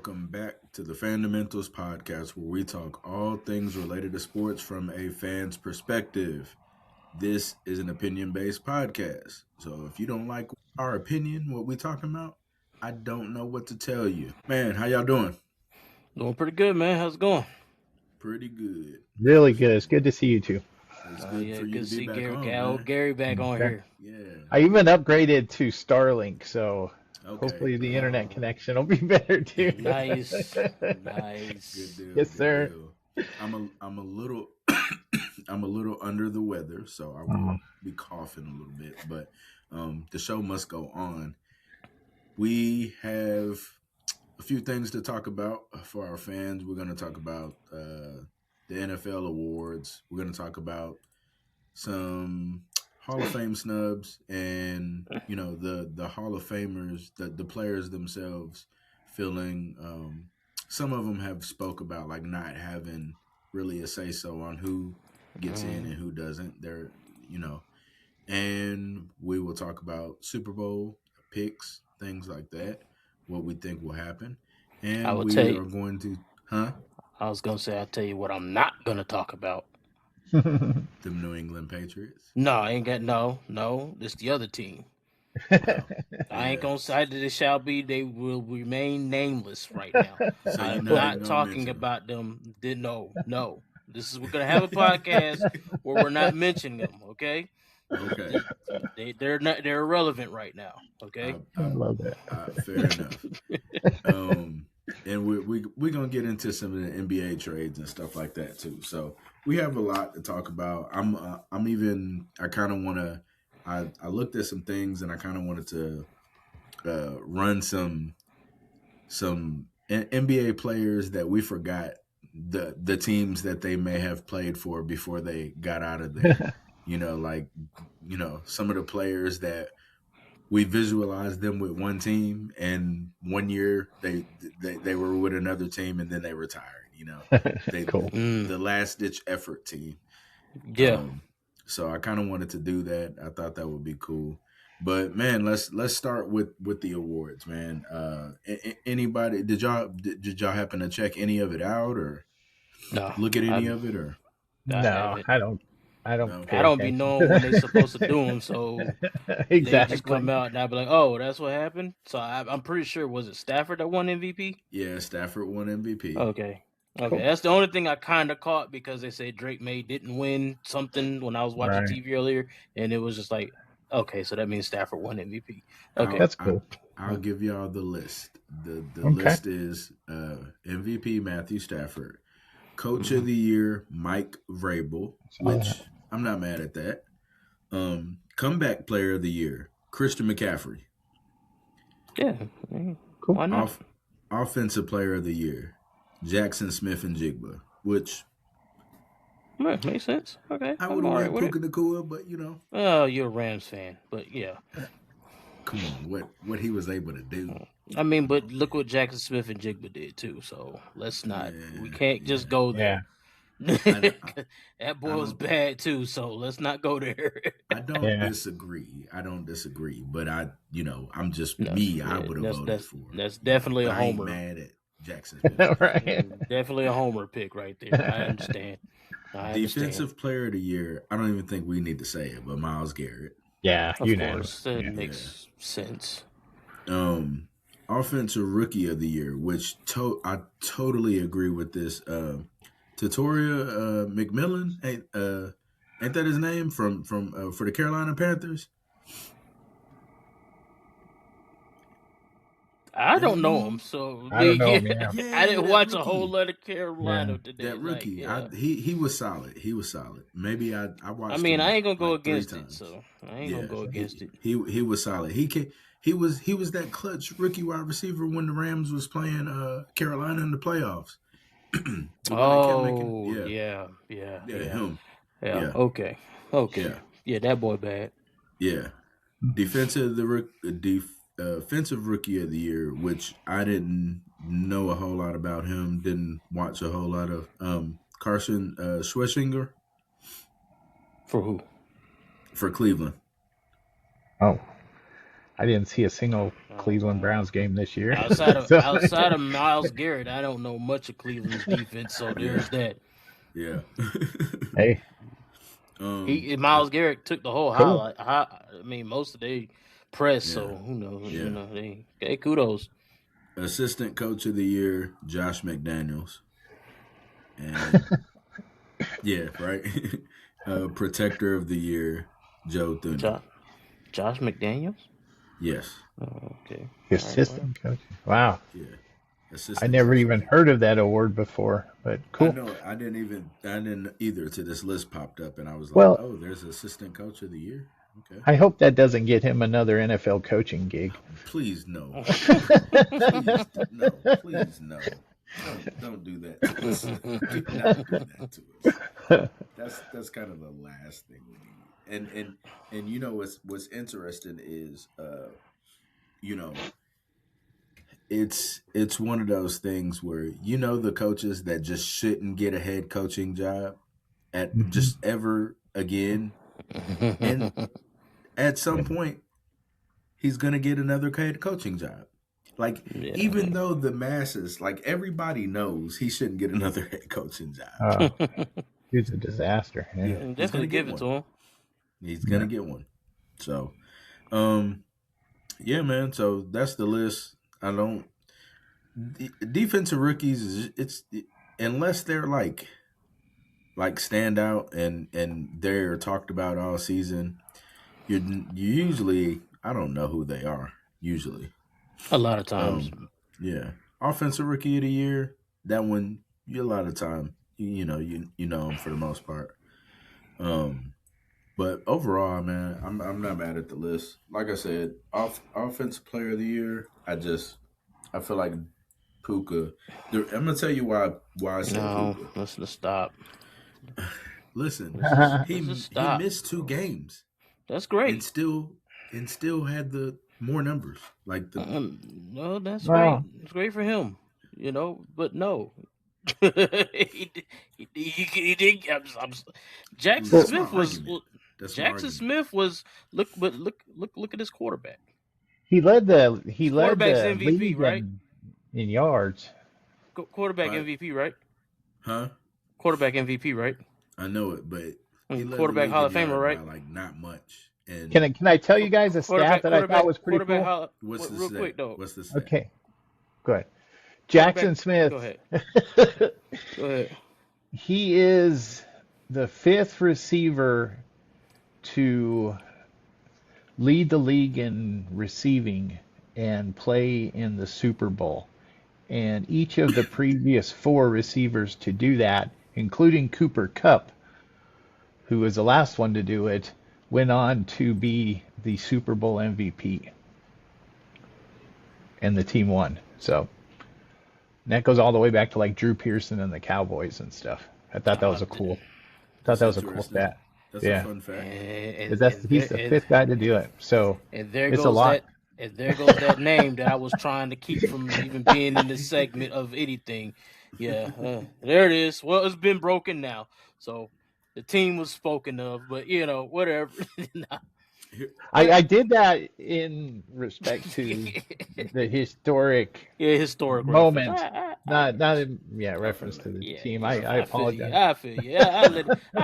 Welcome back to the Fandamentals podcast, where we talk all things related to sports from a fan's perspective. This is an opinion-based podcast, so if you don't like our opinion, what we talking about, I don't know what to tell you. Man, how y'all doing? Doing pretty good, man. How's it going? Pretty good. Really good. It's good to see you two. It's good for you good to be back Gary, home, man. Gary back on Okay. here. Yeah. I even upgraded to Starlink, so Okay. hopefully the internet connection will be better too. Nice. Good deal. Yes, good sir. deal. I'm a little I'm a little under the weather, so I will be coughing a little bit, but the show must go on. We have a few things to talk about for our fans. We're going to talk about the NFL awards. We're going to talk about some Hall of Fame snubs and, you know, the Hall of Famers, the players themselves feeling some of them have spoke about like not having really a say-so on who gets in and who doesn't. They're, you know, and we will talk about Super Bowl picks, things like that, what we think will happen. And I will we tell are you. going to, I was gonna say, I'll tell you what I'm not gonna talk about. the New England Patriots. No, I ain't got no. It's the other team. I ain't gonna say that it shall be. They will remain nameless right now. So I'm you're not gonna talking mention about them. No. We're gonna have a podcast where we're not mentioning them. Okay. Okay. They're irrelevant right now. Okay. I love that. Fair enough. And we're gonna get into some of the NBA trades and stuff like that too. So we have a lot to talk about. I kind of want to. I looked at some things and I kind of wanted to run some NBA players that we forgot the teams that they may have played for before they got out of there. Some of the players that we visualized them with one team, and 1 year they were with another team, and then they retired. Cool. The last ditch effort team. Yeah. So I kind of wanted to do that. I thought that would be cool. But man, let's start with the awards, man. Anybody did y'all happen to check any of it out or No. look at any of it or? No, I don't. I don't. No. pay I don't be attention. knowing when they're supposed to do them, so they Exactly. just come out and I'll be like, "Oh, that's what happened." So I'm pretty sure, was it Stafford that won MVP? Yeah, Stafford won MVP. Okay, Cool. that's the only thing I kind of caught because they say Drake May didn't win something when I was watching Right. TV earlier, and it was just like, okay, so that means Stafford won MVP. Okay, That's cool. I'll give y'all the list. The Okay. list is MVP Matthew Stafford, Coach of the Year Mike Vrabel, which I'm not mad at that. Comeback Player of the Year Christian McCaffrey. yeah, Cool. why not? Offensive Player of the Year Jackson Smith and Jigba, which Yeah, makes sense. Okay, I I'm would all have right went with it. Puka Nacua, but you know, Oh, you're a Rams fan, but yeah. come on, what he was able to do. I mean, but look what Jackson Smith and Jigba did too. So let's not. We Yeah, can't just go there. That boy was bad too. So let's not go there. I don't disagree. But I'm just me. I would have voted for. That's definitely a I ain't homer. mad at Jackson Smith. Right. Definitely a homer pick right there. I understand. Defensive Player of the Year. I don't even think we need to say it, but Myles Garrett. Yeah, Of you know. course, that makes sense. Offensive Rookie of the Year, which I totally agree with this. Tatoria McMillan, ain't that his name from for the Carolina Panthers? I don't know him, so I don't know him, yeah. I didn't that watch a rookie. whole lot of Carolina today. That rookie, Like, he was solid. He was solid. Maybe I watched. I mean, him I ain't gonna go like 3 against times. it, so I ain't gonna go against it. He was solid. He was that clutch rookie wide receiver when the Rams was playing Carolina in the playoffs. Oh, yeah. Him. Yeah. Okay. Yeah, that boy bad. Yeah. Defensive Rookie of the Year, which I didn't know a whole lot about him. Didn't watch a whole lot of Carson Schwarzenegger. For who? For Cleveland. Oh, I didn't see a single Cleveland Browns game this year. Outside of Myles Garrett, I don't know much of Cleveland's defense, so there's that. Yeah. Hey. Myles Garrett took the whole highlight. I mean, most of they press, so who knows? Yeah. You know, they kudos. Assistant coach of the year, Josh McDaniels. And yeah, right. Protector of the year, Joe Thuney. Josh McDaniels? Yes. Oh, okay. Assistant coach. Wow. Yeah. I never even heard of that award before, but cool. I know. I didn't either till this list popped up, and I was like, oh, there's assistant coach of the year. Okay. I hope that doesn't get him another NFL coaching gig. Please no. Please no. Don't do that to us. Do not do that to us. That's kind of the last thing we need. And you know what's interesting is you know, it's one of those things where the coaches that just shouldn't get a head coaching job at just ever again, and at some point he's gonna get another head coaching job. Like even though the masses, like everybody knows he shouldn't get another head coaching job. He's a disaster. Yeah, just gonna give it to him. He's gonna get one. So, yeah, man. So that's the list. Defensive rookies it's unless they're like stand out and they're talked about all season. You usually I don't know who they are. Usually, a lot of times, yeah. Offensive rookie of the year, that one a lot of time you know him for the most part. But overall, man, I'm not mad at the list. Like I said, offensive player of the year. I feel like Puka. I'm gonna tell you why I said Puka. Let's stop. Listen, he missed 2 games. That's great. And still had the more numbers. Like the no, that's great. It's great for him. But no. he did. Jackson Smith was. Jackson Smith was look at his quarterback. He led the quarterback's MVP, right? In yards. Quarterback MVP, right? Huh? Quarterback MVP, right? I know it, but he quarterback Hall of Famer, right? Like not much. And can I tell you guys a stat that I thought was pretty cool? What's the stat? Quick though. What's the stat? Okay, go ahead. Jackson Smith. Go ahead. Go ahead. He is the 5th receiver to lead the league in receiving and play in the Super Bowl. And each of the previous 4 receivers to do that, including Cooper Kupp, who was the last one to do it, went on to be the Super Bowl MVP. And the team won. So that goes all the way back to like Drew Pearson and the Cowboys and stuff. I thought that was a cool stat. That's a fun fact. He's the 5th guy to do it. So it's a lot. And there goes that name that I was trying to keep from even being in this segment of anything. Yeah, there it is. Well, it's been broken now. So the team was spoken of, but whatever. I did that in respect to the historic moment, not in reference to the team. I apologize. I feel you. I'll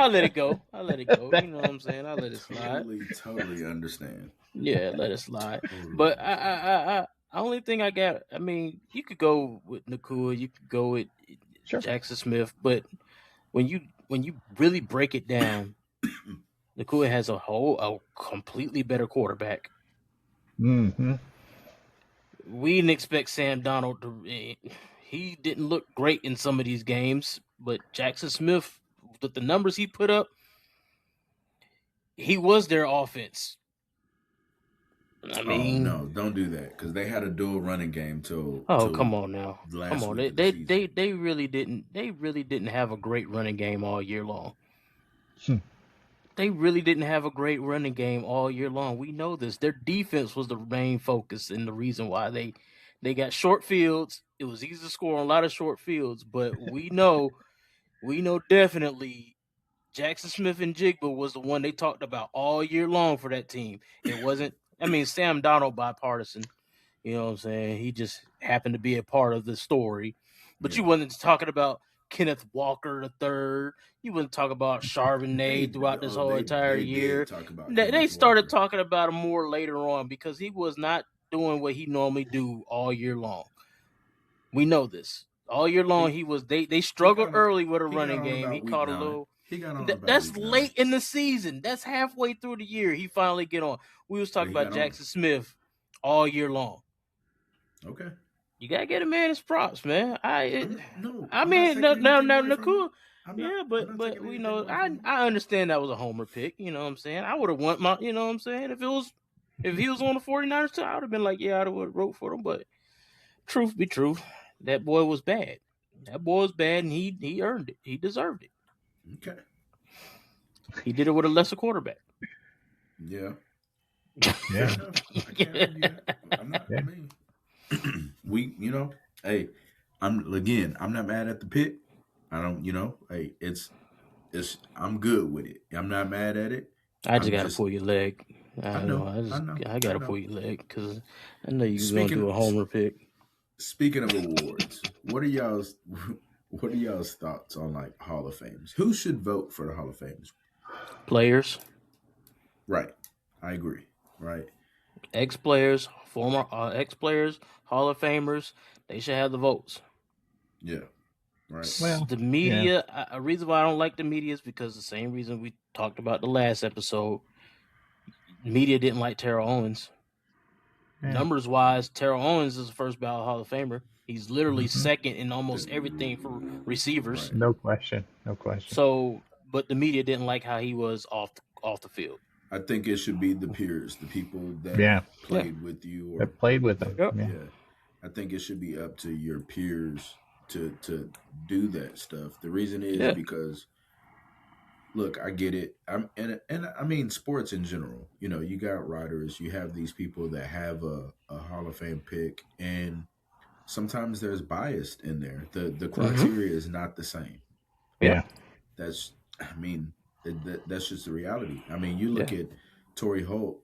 let it go. You know what I'm saying? I'll let it slide. Totally understand. Yeah, let it slide. But I only thing I got. I mean, you could go with Nakua, you could go with Jackson Smith, but when you really break it down. Nakua has a completely better quarterback. Mm-hmm. We didn't expect Sam Darnold to. He didn't look great in some of these games, but Jackson Smith, with the numbers he put up, he was their offense. I mean, no, don't do that because they had a dual running game too. Come on now, come on. They really didn't. They really didn't have a great running game all year long. They really didn't have a great running game all year long. We know this. Their defense was the main focus and the reason why they got short fields. It was easy to score on a lot of short fields, but we know definitely Jackson Smith and Jigba was the one they talked about all year long for that team. It wasn't Sam Donald bipartisan. You know what I'm saying? He just happened to be a part of the story. But you wasn't talking about Kenneth Walker III. You wouldn't talk about Charbonnet throughout this whole entire year. They started talking about him more later on because he was not doing what he normally do all year long. We know this. All year long, they struggled early with a running game. He caught a little. That's late in the season. That's halfway through the year. He finally get on. We was talking about Jackson Smith all year long. Okay. You gotta get a man his props, man. Cool. Yeah, but you know, I understand that was a homer pick. You know what I'm saying? I would have won my. You know what I'm saying? If he was on the 49ers too, I would have been like, yeah, I would have wrote for him. But truth be true, that boy was bad. That boy was bad, and he earned it. He deserved it. Okay. He did it with a lesser quarterback. Yeah. Yeah. I can't argue that. I'm not. Yeah. I mean, hey, I'm not mad at the pick. I don't, hey, I'm good with it. I'm not mad at it. I just gotta pull your leg. I gotta pull your leg because I know you're gonna do a homer pick. Speaking of awards, what are y'all's thoughts on like Hall of Fames? Who should vote for the Hall of Fames? Players. Right. I agree. Right. Ex-players, former ex-players, Hall of Famers, they should have the votes. Yeah. Right. Well, the media, a reason why I don't like the media is because the same reason we talked about the last episode. The media didn't like Terrell Owens. Yeah. Numbers-wise, Terrell Owens is the first ballot Hall of Famer. He's literally second in almost everything for receivers. Right. No question. So, but the media didn't like how he was off the field. I think it should be the peers, the people that played with you or that played with them. Yeah. I think it should be up to your peers to do that stuff. The reason is because, look, I get it. And I mean sports in general. You got writers. You have these people that have a Hall of Fame pick, and sometimes there's bias in there. The criteria is not the same. Yeah, that's just the reality. I mean, you look at Torrey Holt,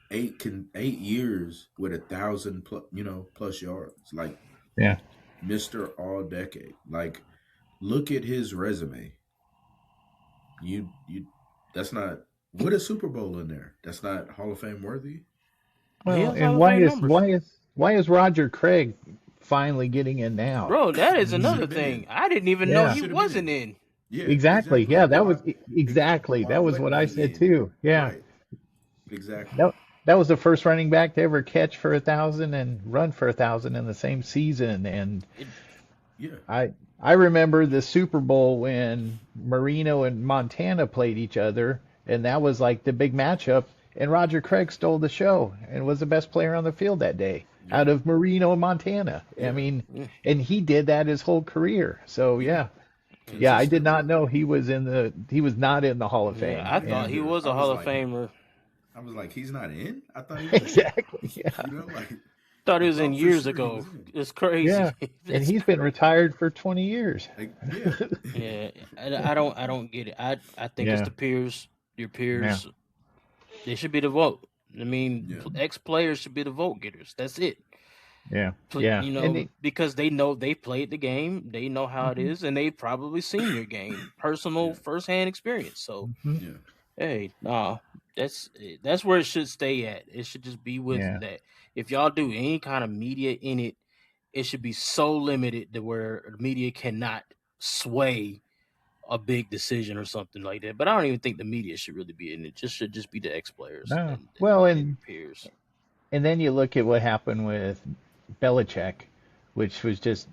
8 years with 1,000 plus yards, like Mr. All Decade. Like, look at his resume. You that's not what a Super Bowl in there. That's not Hall of Fame worthy. Well, and why is Roger Craig finally getting in now? Bro, that is another thing. I didn't even know he wasn't in. Yeah, exactly. Yeah, that was exactly. That was what I said too. Yeah, right. Exactly. That was the first running back to ever catch for 1,000 and run for 1,000 in the same season. And I remember the Super Bowl when Marino and Montana played each other, and that was like the big matchup. And Roger Craig stole the show and was the best player on the field that day out of Marino and Montana. Yeah. I mean, and he did that his whole career. So yeah. Yeah, I did not know he was not in the Hall of Fame. I thought he was a Hall of Famer. I was like, he's not in? I thought he was exactly. Yeah. Thought he was in years ago. It's crazy. Yeah. And he's been retired for 20 years. Yeah. I don't get it. I think it's the peers, your peers. Yeah. They should be the vote. I mean, ex-players should be the vote getters. That's it. Yeah, yeah. Because they know they played the game, they know how it is, and they probably seen your game, personal, firsthand experience. So, hey, that's where it should stay at. It should just be with that. If y'all do any kind of media in it, it should be so limited to where the media cannot sway a big decision or something like that. But I don't even think the media should really be in it. Should just be the ex-players. No. And peers. And then you look at what happened with Belichick, which was just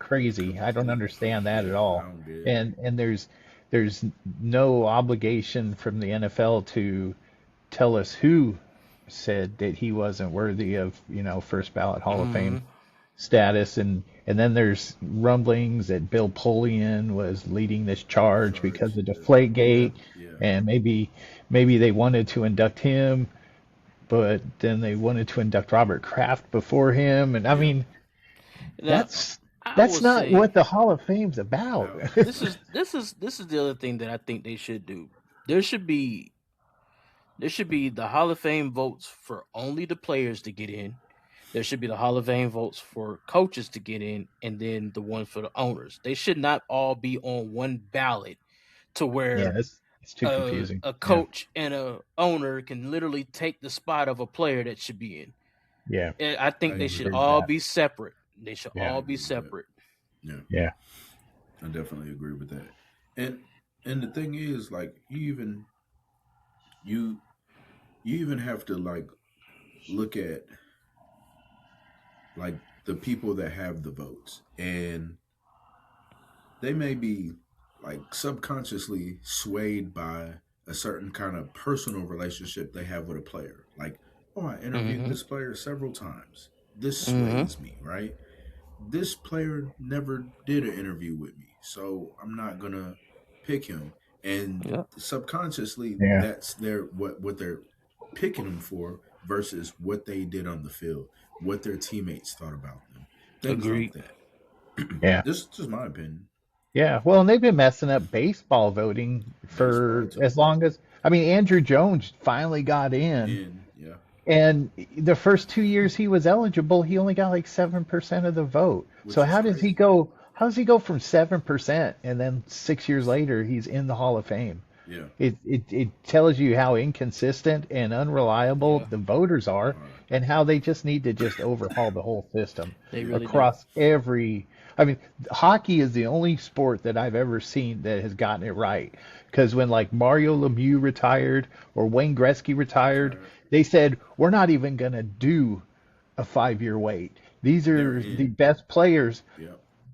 crazy. I don't understand that at all. And there's no obligation from the NFL to tell us who said that he wasn't worthy of, first ballot Hall of Fame status. And then there's rumblings that Bill Polian was leading this charge because of Deflategate, and maybe they wanted to induct him, but then they wanted to induct Robert Kraft before him, and I mean, that's not what the Hall of Fame's about. This is the other thing that I think they should do. There should be There should be the Hall of Fame votes for only the players to get in. There should be the Hall of Fame votes for coaches to get in, and then the one for the owners. They should not all be on one ballot to where it's too confusing. A coach and a owner can literally take the spot of a player that should be in. Yeah. I think they should all be separate. They should all be separate. Yeah. I definitely agree with that. And the thing is, like, you even have to, like, look at, like, the people that have the votes, and they may be, like, subconsciously swayed by a certain kind of personal relationship they have with a player. Like, oh, I interviewed this player several times. This sways me, right? This player never did an interview with me, so I'm not gonna pick him. And subconsciously, that's what they're picking him for versus what they did on the field, what their teammates thought about them, things like that. This is just my opinion. Yeah, well, and they've been messing up baseball voting for as long as, I mean, Andrew Jones finally got in. And the first 2 years he was eligible, he only got like 7% of the vote. So how does he go? How does he go from 7% and then 6 years later he's in the Hall of Fame? Yeah. It tells you how inconsistent and unreliable the voters are, and how they just need to just overhaul the whole system across every. I mean, hockey is the only sport that I've ever seen that has gotten it right. Because when, like, Mario Lemieux retired or Wayne Gretzky retired, they said, we're not even going to do a 5-year wait. These are the best players.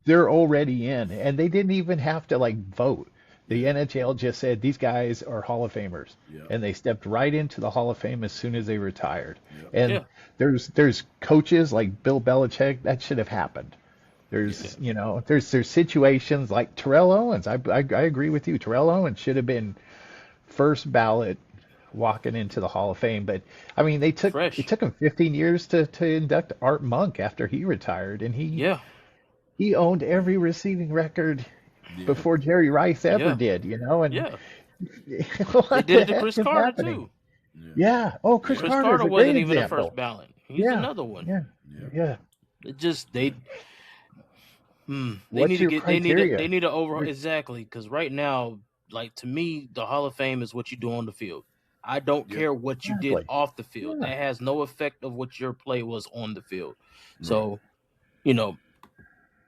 They're already in. And they didn't even have to, like, vote. The NHL just said, these guys are Hall of Famers. And they stepped right into the Hall of Fame as soon as they retired. And there's coaches like Bill Belichick, that should have happened. There's, you know, there's situations like Terrell Owens. I agree with you. Terrell Owens should have been first ballot walking into the Hall of Fame. But I mean, it took him 15 years to induct Art Monk after he retired, and he owned every receiving record before Jerry Rice ever did. You know, and they did it to Chris Carter too. Oh, Chris Carter wasn't even example. a first ballot. He's another one. It just they need to overhaul exactly, because right now, like, to me, the Hall of Fame is what you do on the field. I don't care what you did off the field. That has no effect of what your play was on the field. So, you know,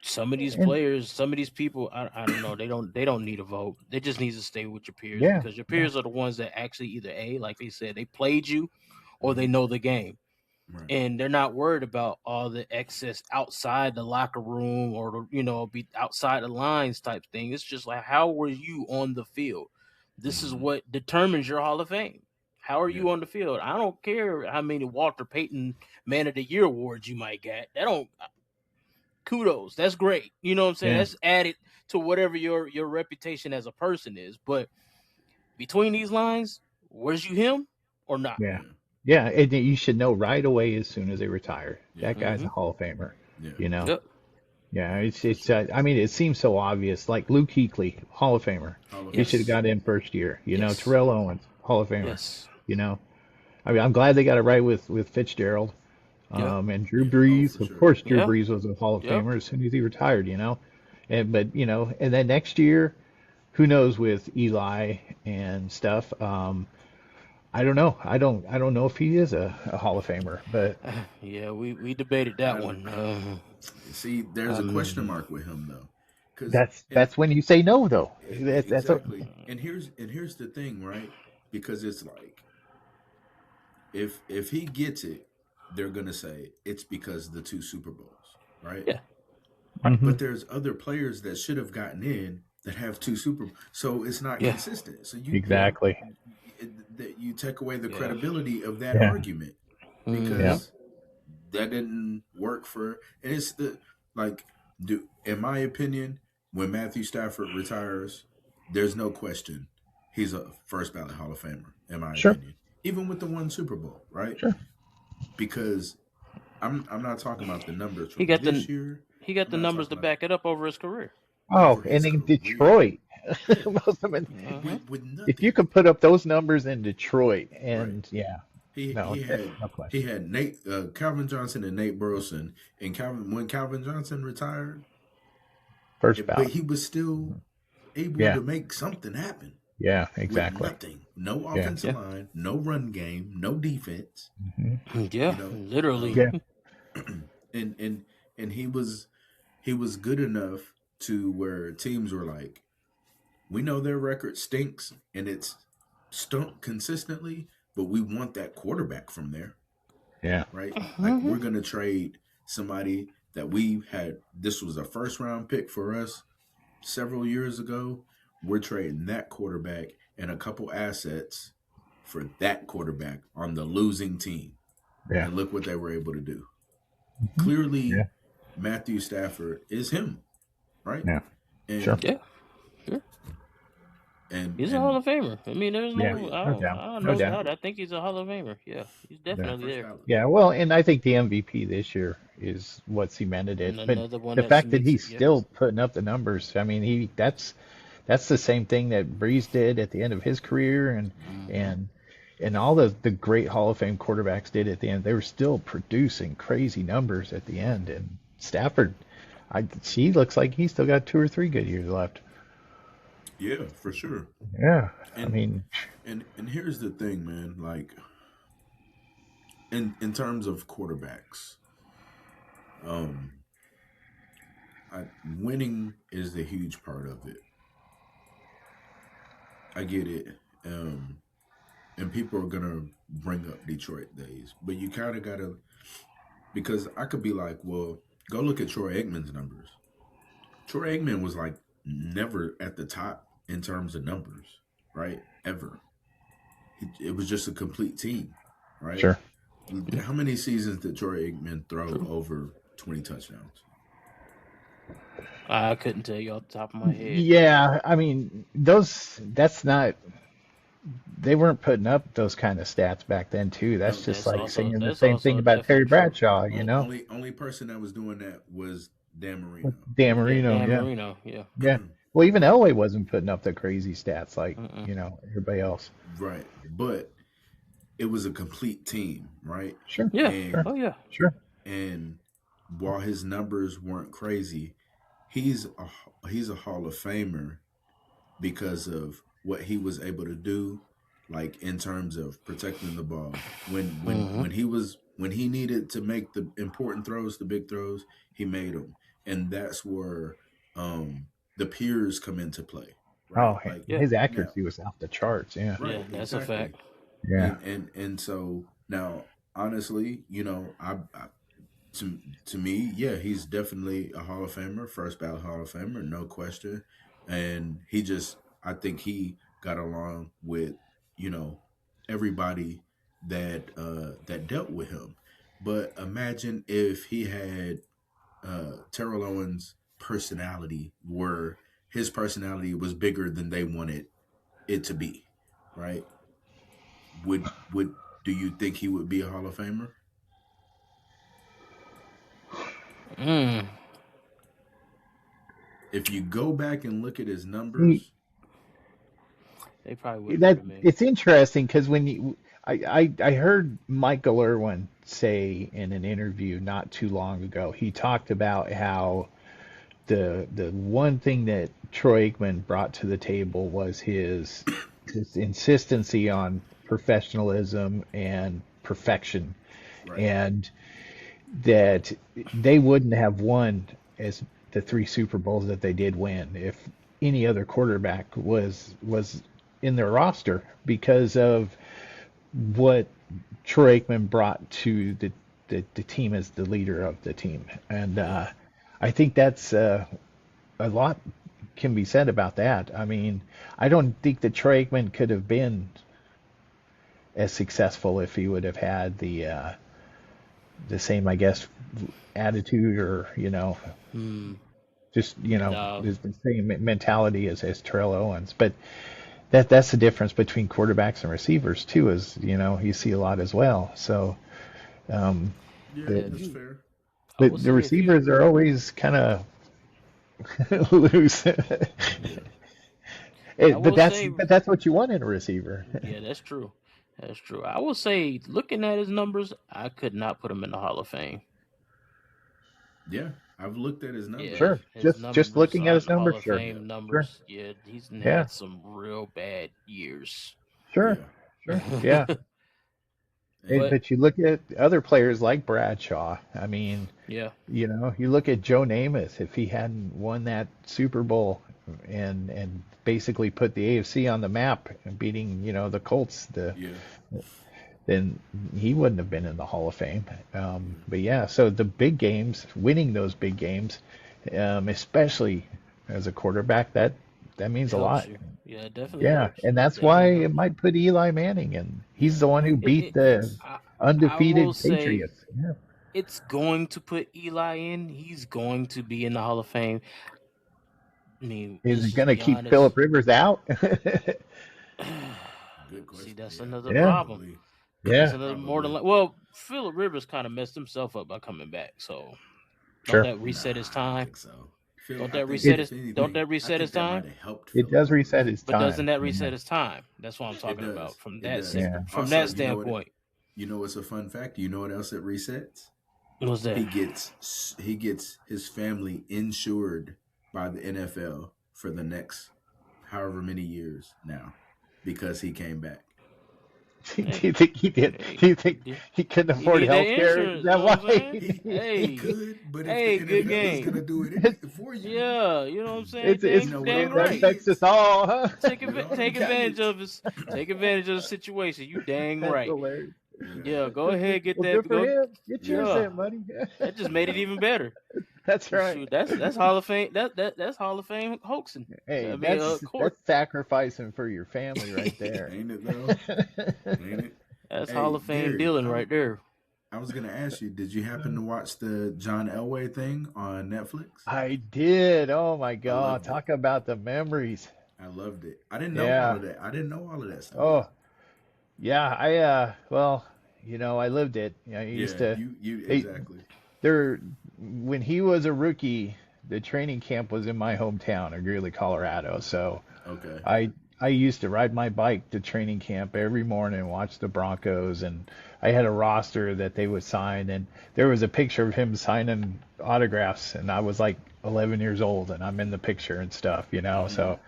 some of these players, some of these people, I don't know, they don't need a vote. They just need to stay with your peers, because your peers are the ones that actually either like they said, they played you, or they know the game. And they're not worried about all the excess outside the locker room, or, you know, be outside the lines type thing. It's just like, how were you on the field? This is what determines your Hall of Fame. How are you on the field? I don't care how many Walter Payton Man of the Year awards you might get. Kudos. That's great. You know what I'm saying? That's added to whatever your reputation as a person is. But between these lines, was you him or not? Yeah, and you should know right away as soon as they retire. That guy's a Hall of Famer. You know. It's. I mean, it seems so obvious. Like Luke Kuechly, Hall of Famer. He should have got in first year. You know, Terrell Owens, Hall of Famer. You know, I mean, I'm glad they got it right with Fitzgerald, and Drew Brees. Of course, Drew Brees was a Hall of Famer as soon as he retired. You know, but you know, and then next year, who knows with Eli and stuff. I don't know. I don't know if he is a Hall of Famer, but we debated that one. See, there's a question mark with him though. That's when you say no, though. Exactly. And here's the thing, right? Because it's like, if he gets it, they're gonna say it's because of the 2 Super Bowls, right? Yeah. But there's other players that should have gotten in that have 2 Super Bowls, so it's not consistent. So you you take away the credibility of that argument, because that didn't work for. And it's in my opinion, when Matthew Stafford retires, there's no question he's a first ballot Hall of Famer, in my opinion. Even with the 1 Super Bowl, right? Because I'm not talking about the numbers from this year. He got the numbers to back it up over his career. And in Detroit, Most of them. With nothing. If you could put up those numbers in Detroit, and he had Nate Calvin Johnson and Nate Burleson, and when Calvin Johnson retired, first bout, but he was still able to make something happen. Yeah, exactly. With nothing, no offensive line, no run game, no defense. Yeah, literally. And he was good enough to where teams were like, we know their record stinks and it's stunk consistently, but we want that quarterback from there. Yeah. Right? Like, we're going to trade somebody that we had. This was a first round pick for us several years ago. We're trading that quarterback and a couple assets for that quarterback on the losing team. Yeah. And look what they were able to do. Clearly, Matthew Stafford is him, right? Yeah. And, sure. And he's a Hall of Famer. I mean, there's no doubt. I think he's a Hall of Famer. Yeah, he's definitely there. Yeah, well, and I think the MVP this year is what cemented it. But the fact that he's still putting up the numbers, I mean, that's the same thing that Breeze did at the end of his career, and all the great Hall of Fame quarterbacks did at the end. They were still producing crazy numbers at the end. And Stafford, he looks like he's still got 2 or 3 good years left. Yeah, for sure. Yeah, and here's the thing, man. Like, in terms of quarterbacks, winning is the huge part of it. I get it, and people are gonna bring up Detroit days, but you kind of gotta, because I could be like, well, go look at Troy Aikman's numbers. Troy Aikman was like never at the top in terms of numbers, right? Ever. It was just a complete team, right? Sure. How many seasons did Troy Aikman throw over 20 touchdowns? I couldn't tell you off the top of my head. Yeah, I mean, they weren't putting up those kind of stats back then too. That's just like saying the same thing about Terry Bradshaw, you know? Only person that was doing that was Dan Marino. Dan Marino, yeah. Well, even Elway wasn't putting up the crazy stats like, everybody else. Right. But it was a complete team, right? Sure. Yeah. Sure. Oh, yeah. Sure. And while his numbers weren't crazy, he's a Hall of Famer because of what he was able to do, like in terms of protecting the ball. When he needed to make the important throws, the big throws, he made them. And that's where the peers come into play. Right? Oh, his accuracy was off the charts. Yeah, right, yeah, that's exactly a fact. Yeah, and so now, honestly, to me, yeah, he's definitely a Hall of Famer, first ballot Hall of Famer, no question. And I think he got along with everybody that dealt with him. But imagine if he had Terrell Owens' personality, where his personality was bigger than they wanted it to be, right? Do you think he would be a Hall of Famer? If you go back and look at his numbers, they probably would. It's interesting because I heard Michael Irwin say in an interview not too long ago, he talked about how the one thing that Troy Aikman brought to the table was his insistency on professionalism and perfection, right. And that they wouldn't have won as the 3 Super Bowls that they did win if any other quarterback was in their roster, because of what Troy Aikman brought to the team as the leader of the team. And I think that's a lot can be said about that. I mean, I don't think that Troy Aikman could have been as successful if he would have had the same, I guess, attitude or just the same mentality as Terrell Owens. But that's the difference between quarterbacks and receivers too, is you see a lot as well. So that's fair. The receivers are always kind of loose. will say, but that's what you want in a receiver. Yeah, that's true. That's true. I will say, looking at his numbers, I could not put him in the Hall of Fame. Yeah, I've looked at his numbers. Yeah, Sure, just looking at his numbers, Hall of sure. Fame numbers. Sure. Yeah, he's Yeah. had some real bad years. Sure. Yeah. Sure. Yeah. But you look at other players like Bradshaw. I mean, yeah, you look at Joe Namath. If he hadn't won that Super Bowl and basically put the AFC on the map and beating, the Colts, then he wouldn't have been in the Hall of Fame. But yeah, so the big games, winning those big games, especially as a quarterback, that means a lot. You. Yeah, it definitely. Yeah, helps. and that's why it might put Eli Manning in. He's the one who beat the undefeated Patriots. Yeah. It's going to put Eli in. He's going to be in the Hall of Fame. I mean, is it going to keep Phillip Rivers out? Good question. See, that's another problem. Yeah. Well, Phillip Rivers kind of messed himself up by coming back. So sure. Don't that reset his time? I think so. Don't that reset his time? It does reset his time. But doesn't that reset his time? That's what I'm talking about from that standpoint. You know what's a fun fact? You know what else it resets? What's that? He gets his family insured by the NFL for the next however many years now because he came back. Do you think he did? Do you think he couldn't afford health care? Is that why? He could, but if the NFL is going to do it for you. Yeah, you know what I'm saying? That affects us all, huh? Take advantage of the situation. You dang right. Hilarious. Yeah, go ahead, get that. Good for him. Get yours, buddy. That just made it even better. That's right. Shoot, that's Hall of Fame. That's Hall of Fame hoaxing. Hey, that's sacrificing for your family right there. Ain't it though? Ain't it? That's Hall of Fame dealing right there. I was gonna ask you, did you happen to watch the John Elway thing on Netflix? I did. Oh my God! Talk about the memories. I loved it. I didn't know all of that. I didn't know all of that stuff. Oh, yeah. I lived it. I used to. Exactly. When he was a rookie, the training camp was in my hometown of Greeley, Colorado. So okay. I used to ride my bike to training camp every morning and watch the Broncos, and I had a roster that they would sign, and there was a picture of him signing autographs, and I was like 11 years old, and I'm in the picture and stuff, So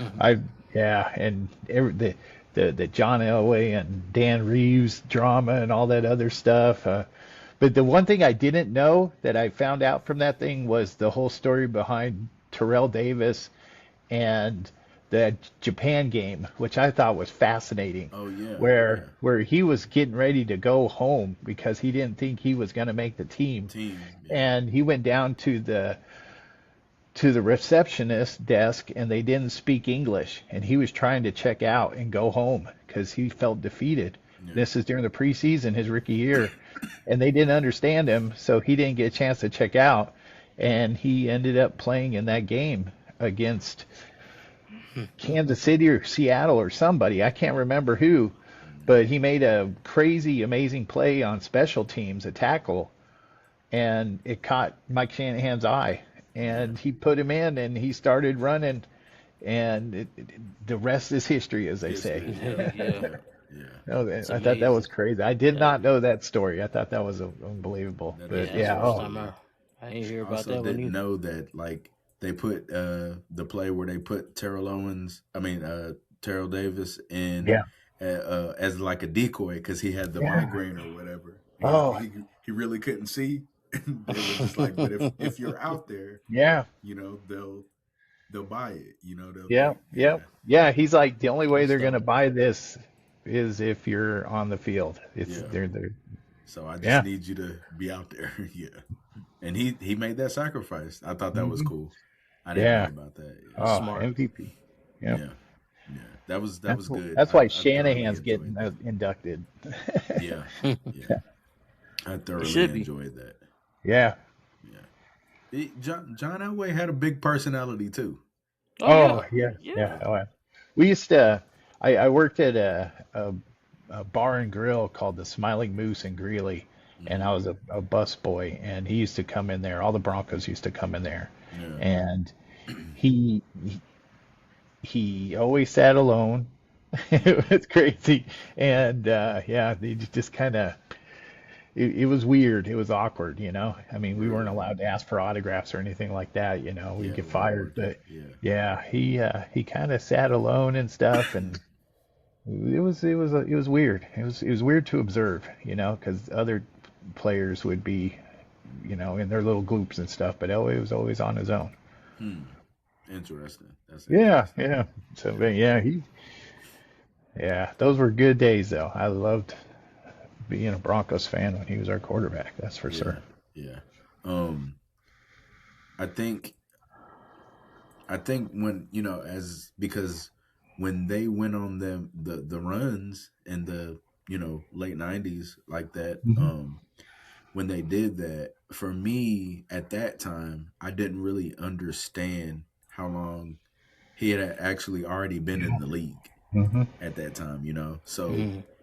and the John Elway and Dan Reeves drama and all that other stuff. But the one thing I didn't know that I found out from that thing was the whole story behind Terrell Davis and the Japan game, which I thought was fascinating. Oh yeah. Where he was getting ready to go home because he didn't think he was going to make the team. And he went down to the receptionist desk and they didn't speak English, and he was trying to check out and go home because he felt defeated. Yeah. This is during the preseason, his rookie year, and they didn't understand him, so he didn't get a chance to check out, and he ended up playing in that game against Kansas City or Seattle or somebody. I can't remember who, but he made a crazy, amazing play on special teams, a tackle, and it caught Mike Shanahan's eye, and he put him in, and he started running, and the rest is history, as they say. Yeah. I thought that was crazy. I did not know that story. I thought that was unbelievable. But I didn't hear about also that one either. Didn't know that they put the play where they put Terrell Davis in as like a decoy because he had the migraine or whatever. He really couldn't see. And they were just like, but if you're out there, they'll buy it. Yeah. He's like, the only way they're going to buy this is if you're on the field. They're So I just need you to be out there. Yeah. And he made that sacrifice. I thought that was cool. I didn't know about that. Yeah. Smart MVP. Yeah. That was good. That's why Shanahan's getting inducted. Yeah. I thoroughly enjoyed that. Yeah. John Elway had a big personality too. Oh we used to. I worked at a bar and grill called the Smiling Moose in Greeley, and I was a bus boy, and he used to come in there. All the Broncos used to come in there, and he he always sat alone. It was crazy, and they just kind of it was weird. It was awkward, I mean, we weren't allowed to ask for autographs or anything like that, we'd get fired. But yeah, he kind of sat alone and stuff, and it was weird. It was weird to observe, because other players would be, in their little groups and stuff, but Elway was always on his own. Interesting. That's interesting. Yeah. So those were good days, though. I loved being a Broncos fan when he was our quarterback. That's for sure. Yeah. I think when because when they went on the runs in the late 90s like that, when they did that, for me at that time, I didn't really understand how long he had actually already been in the league at that time, so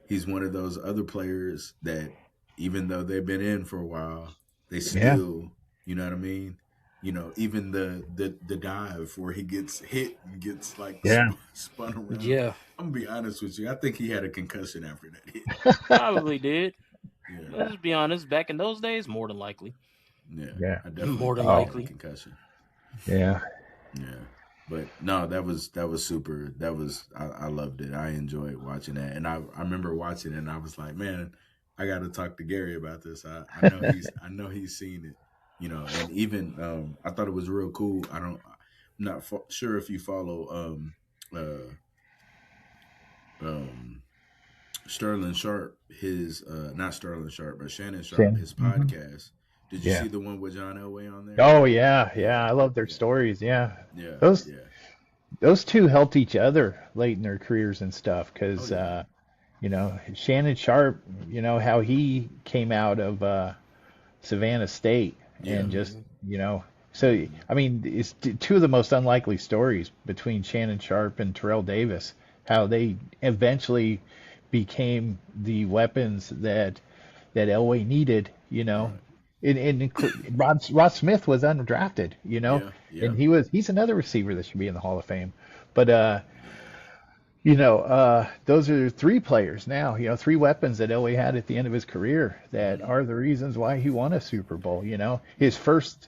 he's one of those other players that even though they've been in for a while, they still, you know what I mean? Even the dive where he gets hit and gets spun around. Yeah. I'm gonna be honest with you. I think he had a concussion after that hit. Probably did. Yeah. Let's be honest. Back in those days, more than likely. Yeah. I definitely more than likely concussion. Yeah. But no, that was super. I loved it. I enjoyed watching that, and I remember watching it, and I was like, man, I got to talk to Gary about this. I know he's seen it. And even I thought it was real cool. I'm not sure if you follow Sterling Sharp, his not Sterling Sharp, but Shannon Sharp, his podcast. Did you see the one with John Elway on there? Oh yeah. I love their stories. Yeah. Those two helped each other late in their careers and stuff, because Shannon Sharp, how he came out of Savannah State. And just, so, I mean, it's two of the most unlikely stories between Shannon Sharp and Terrell Davis, how they eventually became the weapons that Elway needed, And Rod Smith was undrafted, and he's another receiver that should be in the Hall of Fame. But, those are three players now, three weapons that Elway had at the end of his career that are the reasons why he won a Super Bowl. His first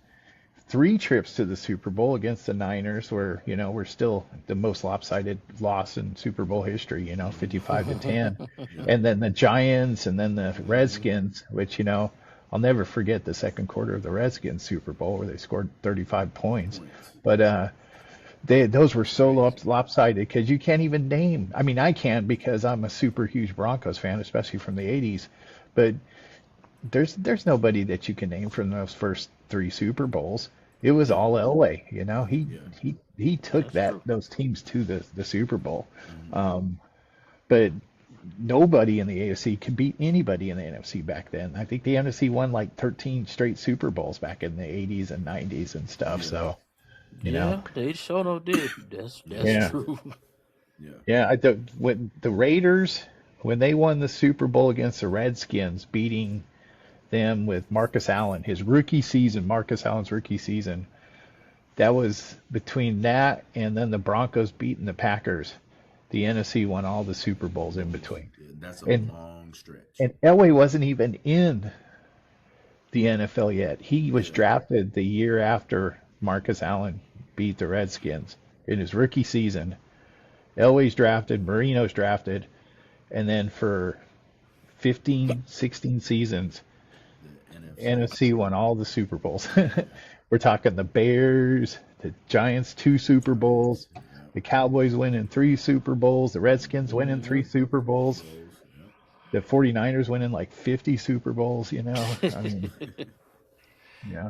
three trips to the Super Bowl against the Niners were still the most lopsided loss in Super Bowl history, 55-10. And then the Giants and then the Redskins, which, I'll never forget the second quarter of the Redskins Super Bowl where they scored 35 points. But, those were so lopsided because you can't even name. I mean, I can because I'm a super huge Broncos fan, especially from the 80s. But there's nobody that you can name from those first three Super Bowls. It was all Elway. He took those teams to the Super Bowl. But nobody in the AFC could beat anybody in the NFC back then. I think the NFC won like 13 straight Super Bowls back in the 80s and 90s and stuff. So. They sure no did. That's true. When the Raiders, when they won the Super Bowl against the Redskins, beating them with Marcus Allen, Marcus Allen's rookie season, that was between that and then the Broncos beating the Packers. The NFC won all the Super Bowls in between. That's a long stretch. And Elway wasn't even in the NFL yet. He was drafted the year after Marcus Allen beat the Redskins in his rookie season. Elway's drafted, Marino's drafted, and then for 15, 16 seasons, NFC won all the Super Bowls. We're talking the Bears, the Giants, 2 Super Bowls, the Cowboys winning 3 Super Bowls, the Redskins winning 3 Super Bowls, the 49ers winning like 50 Super Bowls, I mean...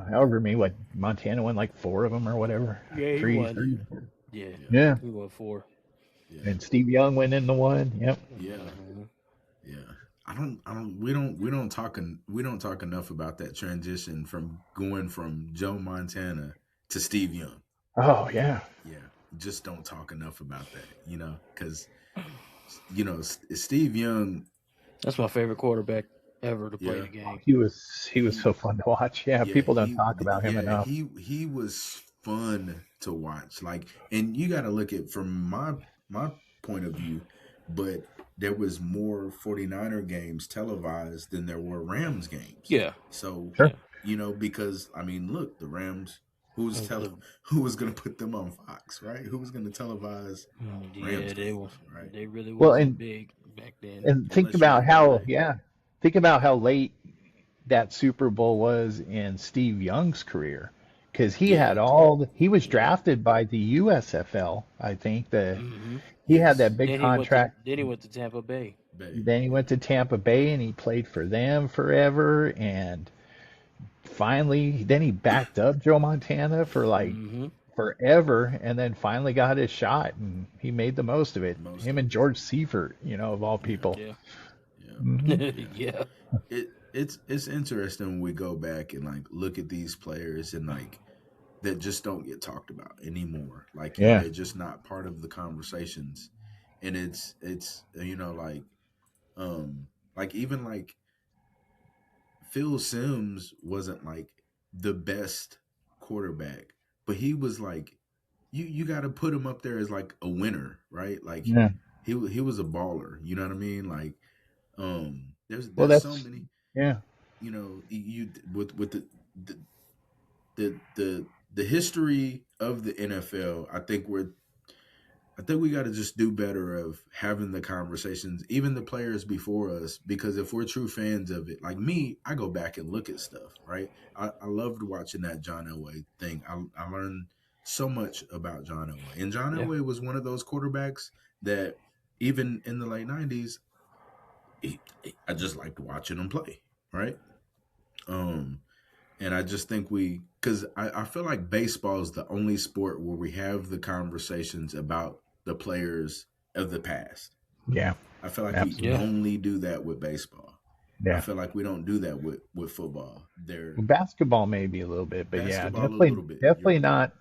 however many, Montana won like 4 of them or whatever. Yeah, he won. 3. Yeah. He won 4. Yeah. And Steve Young went in the one. Yep. Yeah. We don't talk enough about that transition from going from Joe Montana to Steve Young. Oh yeah. Yeah. Just don't talk enough about that, because Steve Young. That's my favorite quarterback ever to play the game. He was so fun to watch. Yeah, people don't talk about him enough. He was fun to watch. Like, and you got to look at from my point of view, but there was more 49er games televised than there were Rams games. Yeah. So, Sure. you know, because I mean, look, the Rams, who was going to put them on Fox, right? Who was going to televise Rams games, right? They really wasn't big back then. And think about how late that Super Bowl was in Steve Young's career, because he was drafted by the USFL, I think. He had that big contract. Then he went to Tampa Bay. Then he went to Tampa Bay and he played for them forever. And finally, then he backed up Joe Montana for forever, and then finally got his shot, and he made the most of it. Him and George Seifert, of all people. Yeah. Yeah. It's interesting when we go back and like look at these players and like that just don't get talked about anymore. Like they're just not part of the conversations. And it's like even like Phil Simms wasn't like the best quarterback, but he was like you got to put him up there as like a winner, right? Like he was a baller, you know what I mean? Like there's so many you with the history of the NFL. I think we got to just do better of having the conversations, even the players before us, because if we're true fans of it, like me, I go back and look at stuff, right? I loved watching that John Elway thing. I learned so much about John Elway. And John Elway was one of those quarterbacks that even in the late 90s, I just liked watching him play, right? And I just think because I feel like baseball is the only sport where we have the conversations about the players of the past. Yeah. I feel like we only do that with baseball. Yeah. I feel like we don't do that with football. Basketball maybe a little bit, but definitely not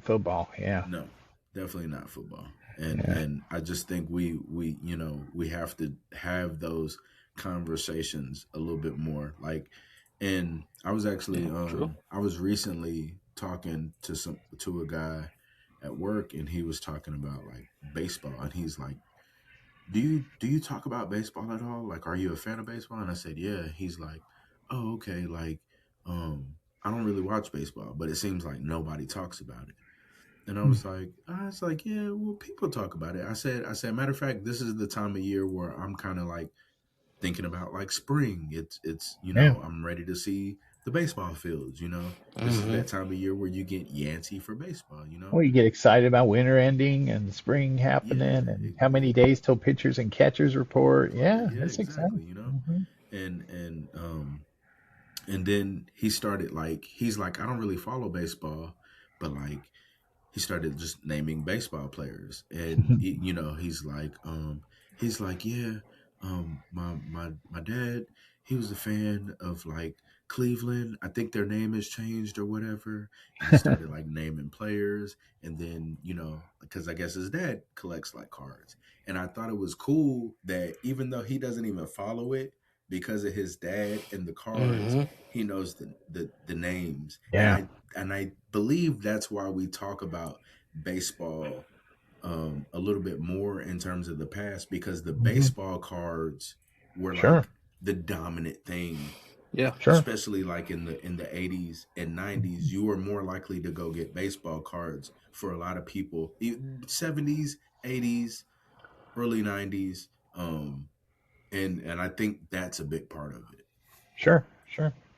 football. Yeah. No, definitely not football. And I just think we have to have those conversations a little bit more. Like, and I was actually I was recently talking to a guy at work, and he was talking about like baseball, and he's like, do you talk about baseball at all? Like, are you a fan of baseball? And I said, yeah. He's like, oh, okay. Like, I don't really watch baseball, but it seems like nobody talks about it. And I was like, yeah, well, people talk about it. I said, matter of fact, this is the time of year where I'm kind of like thinking about like spring. It's I'm ready to see the baseball fields, This is that time of year where you get Yancey for baseball, Well, you get excited about winter ending and spring happening and how many days till pitchers and catchers report. That's exactly, exciting. And then he started he's like, I don't really follow baseball, but like he started just naming baseball players, and he's like, my dad, he was a fan of like Cleveland. I think their name has changed or whatever. And he started like naming players, and then because I guess his dad collects like cards, and I thought it was cool that even though he doesn't even follow it, because of his dad and the cards, he knows the names. Yeah. And I believe that's why we talk about baseball a little bit more in terms of the past, because the baseball cards were like the dominant thing. Yeah, sure. Especially like in the 80s and 90s, you were more likely to go get baseball cards for a lot of people. 70s, 80s, early 90s, and I think that's a big part of it. Sure.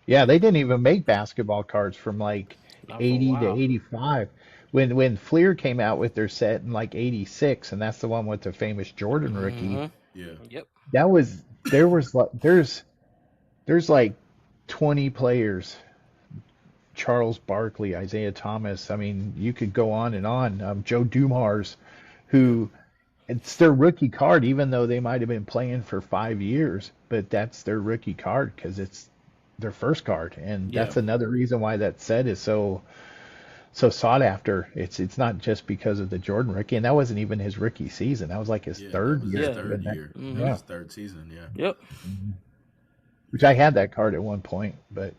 Yeah, they didn't even make basketball cards from like 80 to 85. When Fleer came out with their set in like 86, and that's the one with the famous Jordan rookie. Yeah. Yep. There's like 20 players. Charles Barkley, Isaiah Thomas. I mean, you could go on and on. Joe Dumars, who it's their rookie card, even though they might have been playing for 5 years, but that's their rookie card because it's their first card, and that's another reason why that set is so sought after. It's not just because of the Jordan rookie, and that wasn't even his rookie season. That was like his third year. His third year. His third season. Yeah. Yep. Which I had that card at one point, but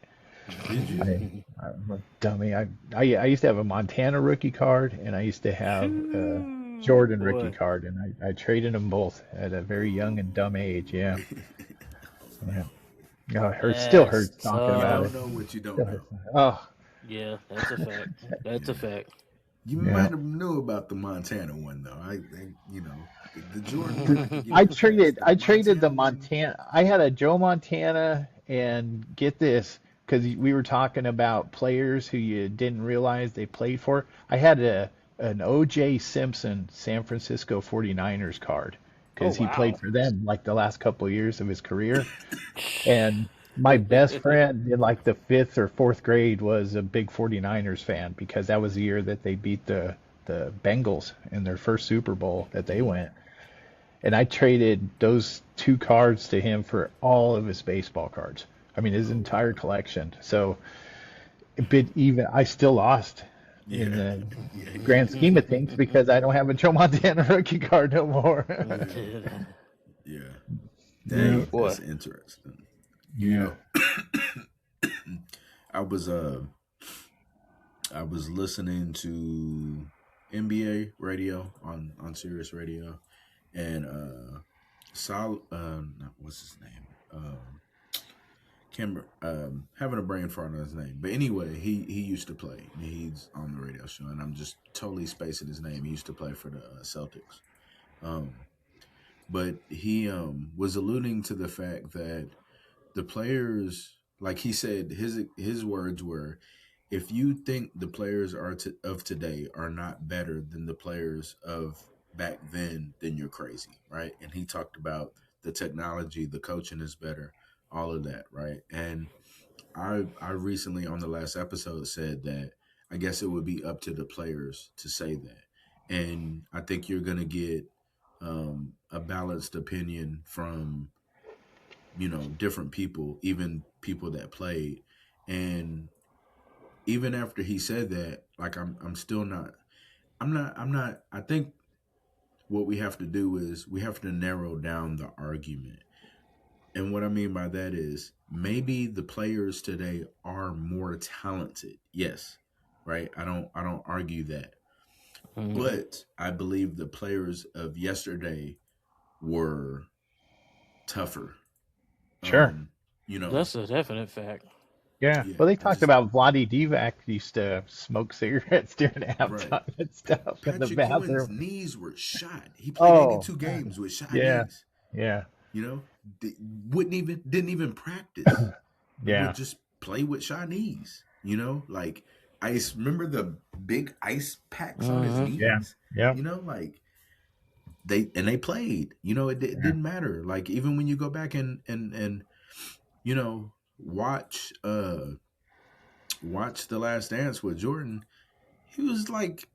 Did you? I'm a dummy. I used to have a Montana rookie card, and I used to have a Jordan rookie Boy, card, and I traded them both at a very young and dumb age. Yeah, yeah. Oh, it hurts. Still that's hurts talking You about tough. it. don't know what you Still don't know. hurts. Oh, Yeah, that's a fact. That's a Yeah. fact. You yeah. might have knew about the Montana one though. The Jordan one I could give I you a pass. traded. The I traded the Montana one, Montana. I had a Joe Montana, and get this, because we were talking about players who you didn't realize they played for. I had an O.J. Simpson San Francisco 49ers card Oh because he played wow. for them like the last couple of years of his career. And my best friend in like the fifth or fourth grade was a big 49ers fan because that was the year that they beat the Bengals in their first Super Bowl that they went. And I traded those two cards to him for all of his baseball cards. I mean, his oh entire wow, collection. So, but even I still lost in yeah, the yeah, you grand did, scheme of things because I don't have a Joe Montana rookie card no more. yeah, yeah. Yeah, Dang, Boy. that's interesting. You yeah. know, I was I was listening to NBA radio on Sirius Radio, and what's his name? Can't having a brain fart on his name, but anyway, he used to play. He's on the radio show, and I'm just totally spacing his name. He used to play for the Celtics, um, but he was alluding to the fact that the players, like he said, his words were, if you think the players of today are not better than the players of back then you're crazy, right? And he talked about the technology, the coaching is better, all of that, right? And I recently on the last episode said that I guess it would be up to the players to say that, and I think you're gonna get a balanced opinion from different people, even people that played, and even after he said that, like I'm still not I'm not I think what we have to do is we have to narrow down the argument. And what I mean by that is maybe the players today are more talented. Yes. Right? I don't argue that. Mhm. But I believe the players of yesterday were tougher. Sure. Um, you know, That's a definite fact. Yeah. yeah, Well, they I talked just about Vlade Divac used to smoke cigarettes during right. halftime and stuff in the Patrick Ewing's bathroom. knees were shot. He played Oh, 82 games with shot yeah. knees. Yeah. You know, didn't even practice. Would Yeah. just play with shot knees. Like ice. Remember the big ice packs on his Hmm. Yeah. knees. Yep. Like they played. It Yeah. didn't matter. Like even when you go back and watch watch the Last Dance with Jordan, he was like,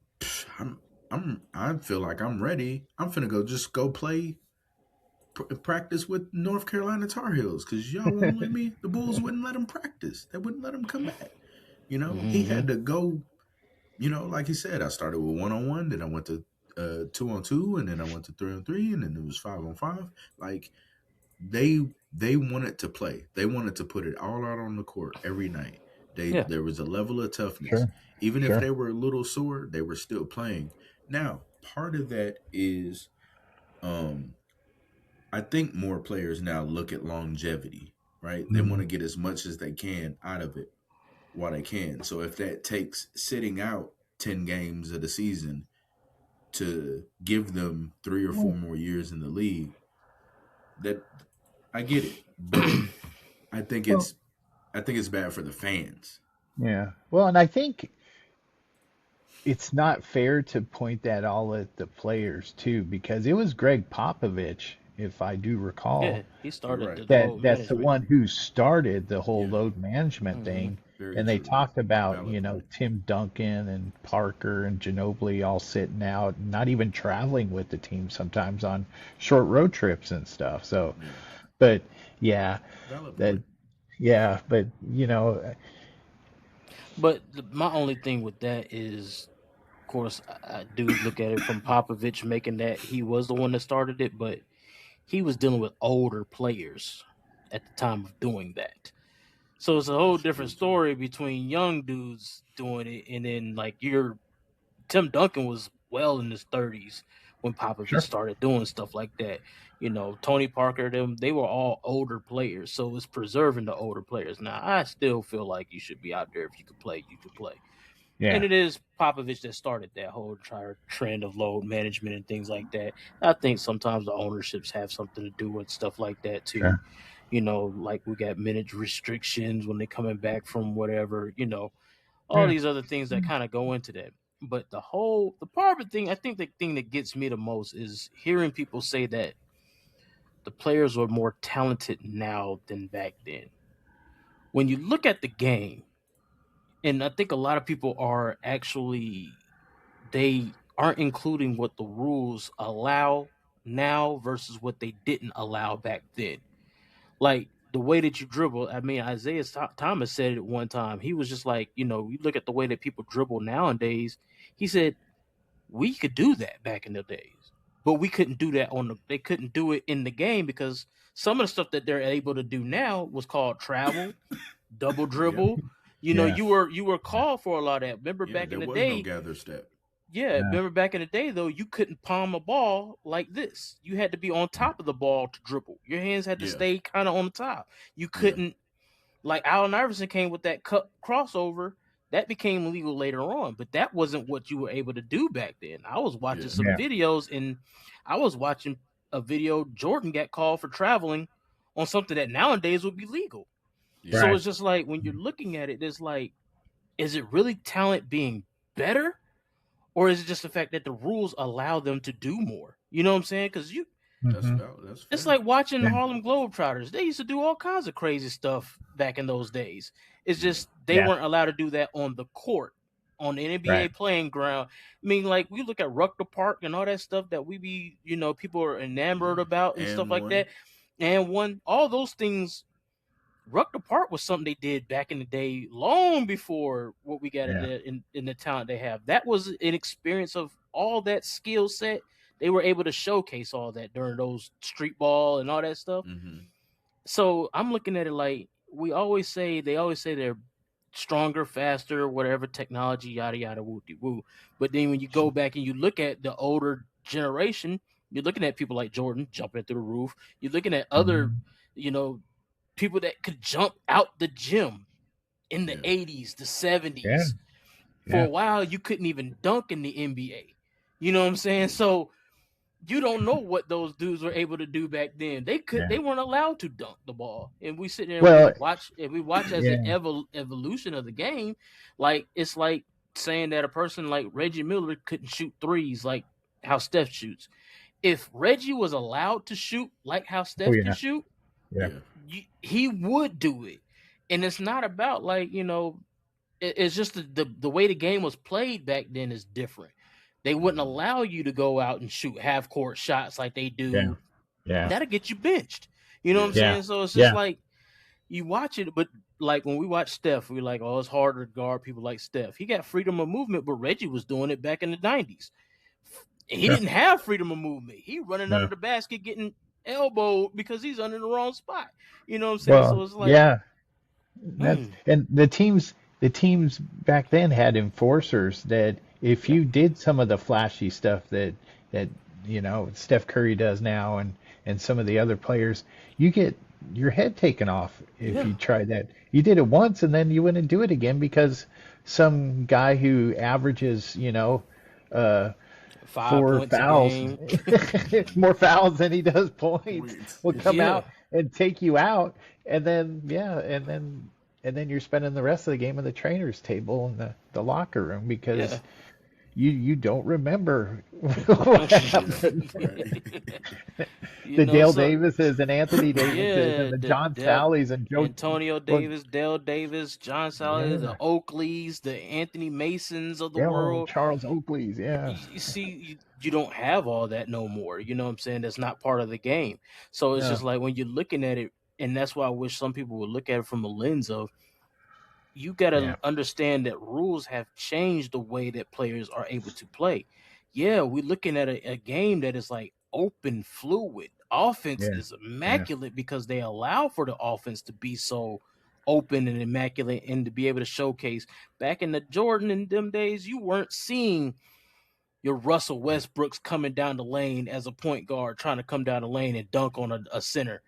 I feel like I'm ready. I'm finna go play practice with North Carolina Tar Heels because y'all won't let me. The Bulls wouldn't let him practice. They wouldn't let him come back. He Hmm. had to go. Like he said, I started with 1-on-1, then I went to 2-on-2, and then I went to 3-on-3, and then it was 5-on-5. Like they they wanted to play. They wanted to put it all out on the court every night. Yeah. There was a level of toughness. Sure. Even if Sure. they were a little sore, they were still playing. Now, part of that is um I think more players now look at longevity, right? They want Mhm. to get as much as they can out of it while they can. So if that takes sitting out 10 games of the season to give them 3 or 4 more years in the league, that I get it. But I think Well, it's I think it's bad for the fans. yeah. Well, and I think it's not fair to point that all at the players too, because it was Greg Popovich, if I do recall, Yeah. He You're started right. the that load that's the management. one who started the whole Yeah, load management Hmm. thing. very And they true. talked about, Valid point. Tim Duncan and Parker and Ginobili all sitting out, not even traveling with the team sometimes on short road trips and stuff. So, Yeah, but yeah, valid that point. yeah, but But my only thing with that is, of course, I do look at it from Popovich making that he was the one that started it, but he was dealing with older players at the time of doing that. So it's a whole different story between young dudes doing it, and then like Tim Duncan was well in his 30s when Popovich started doing stuff like that. Tony Parker, they were all older players, so it's preserving the older players. Now, I still feel like you should be out there. If you could play, you could play. Yeah. And it is Popovich that started that whole entire trend of load management and things like that. I think sometimes the ownerships have something to do with stuff like that too. Sure. Like we got minute restrictions when they're coming back from whatever, all these other things that kind of go into that. But the part of the thing, I think the thing that gets me the most is hearing people say that the players are more talented now than back then. When you look at the game, and I think a lot of people are actually, they aren't including what the rules allow now versus what they didn't allow back then. Like the way that you dribble, I mean, Isaiah Thomas said it one time. He was just like, you look at the way that people dribble nowadays. He said, we could do that back in the days, but we couldn't do that they couldn't do it in the game because some of the stuff that they're able to do now was called travel, double dribble. You were called for a lot of that. Remember back in the day, no gather step. Yeah, remember back in the day though, you couldn't palm a ball like this. You had to be on top of the ball to dribble. Your hands had to stay kind of on the top. You couldn't, like Allen Iverson came with that cut crossover. That became legal later on, but that wasn't what you were able to do back then. I was watching some videos, and I was watching a video. Jordan got called for traveling on something that nowadays would be legal. Yeah. So it's just like when you're looking at it, it's like, is it really talent being better? Or is it just the fact that the rules allow them to do more? You know what I'm saying? Because it's like watching the Harlem Globetrotters. They used to do all kinds of crazy stuff back in those days. It's just they weren't allowed to do that on the court, on the NBA playing ground. I mean, like we look at Rucker Park and all that stuff that we be, people are enamored about and stuff like that. And all those things. Rucker Park was something they did back in the day, long before what we got in the talent they have. That was an experience of all that skill set. They were able to showcase all that during those street ball and all that stuff. Mm-hmm. So I'm looking at it like they always say they're stronger, faster, whatever technology, yada yada woo woo. But then when you go back and you look at the older generation, you're looking at people like Jordan jumping through the roof. You're looking at other, people that could jump out the gym in the 80s, the 70s. Yeah. For a while, you couldn't even dunk in the NBA. You know what I'm saying? So you don't know what those dudes were able to do back then. They weren't allowed to dunk the ball. And we sit there and we watch as an evolution of the game. Like it's like saying that a person like Reggie Miller couldn't shoot threes like how Steph shoots. If Reggie was allowed to shoot like how Steph can shoot, he would do it. And it's not about like, it's just the way the game was played back then is different. They wouldn't allow you to go out and shoot half court shots like they do. Yeah. That'll get you benched. You know what I'm saying? So it's just like you watch it, but like when we watch Steph, we're like, oh, it's harder to guard people like Steph. He got freedom of movement, but Reggie was doing it back in the 90s. He didn't have freedom of movement. He running under the basket getting elbowed because he's under the wrong spot. You know what I'm saying? Well, so it's like and the teams back then had enforcers that if you did some of the flashy stuff that Steph Curry does now and some of the other players, you get your head taken off if you try that. You did it once and then you wouldn't do it again because some guy who averages 4 fouls, more fouls than he does points, will come out and take you out, and then you're spending the rest of the game in the trainer's table in the locker room because you don't remember what happened. The Dale Davises and Anthony Davises and the John Sallies and Antonio Davis, Dale Davis, John Sally, the Oakleys, the Anthony Masons of the world. Charles Oakleys, You see, you don't have all that no more. You know what I'm saying? That's not part of the game. So it's just like when you're looking at it, and that's why I wish some people would look at it from a lens of, you got to understand that rules have changed the way that players are able to play. Yeah, we're looking at a game that is like open, fluid. Offense is immaculate because they allow for the offense to be so open and immaculate, and to be able to showcase. Back in the Jordan in them days, you weren't seeing your Russell Westbrooks coming down the lane as a point guard trying to come down the lane and dunk on a center.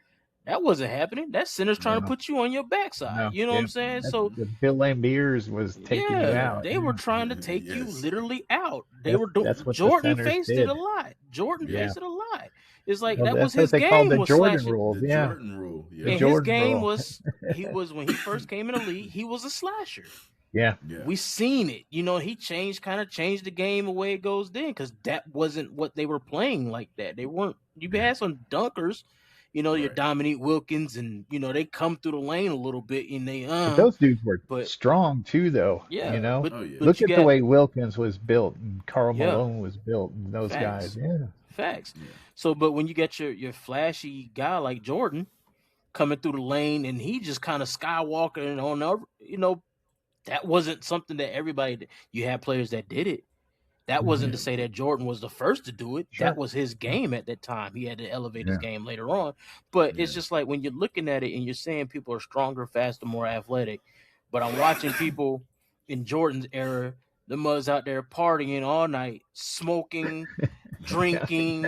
That wasn't happening. That center's trying to put you on your backside. You know what I'm saying? So the Bill Lambiers was taking you out. They were trying to take you literally out. They were doing. Jordan faced it a lot. Faced it a lot. It's like that was his game. The Jordan rule. The Jordan rule. Yeah. And his game was when he first came in the league, he was a slasher. Yeah. We seen it. You know, he changed the game the way it goes then, because that wasn't what they were playing like that. They weren't. You had some dunkers. You know, your Dominique Wilkins, and, you know, they come through the lane a little bit, and they But those dudes were strong too, though. Yeah. You know, but look at the way Wilkins was built, and Karl Malone was built, and those guys. Yeah. Facts. Yeah. So, but when you get your flashy guy like Jordan coming through the lane, and he just kind of skywalking on the, you know, that wasn't something that everybody did. You had players that did it. That wasn't to say that Jordan was the first to do it. Sure. That was his game at that time. He had to elevate his game later on. But it's just like when you're looking at it and you're saying people are stronger, faster, more athletic. But I'm watching people in Jordan's era, the mud's out there partying all night, smoking, drinking.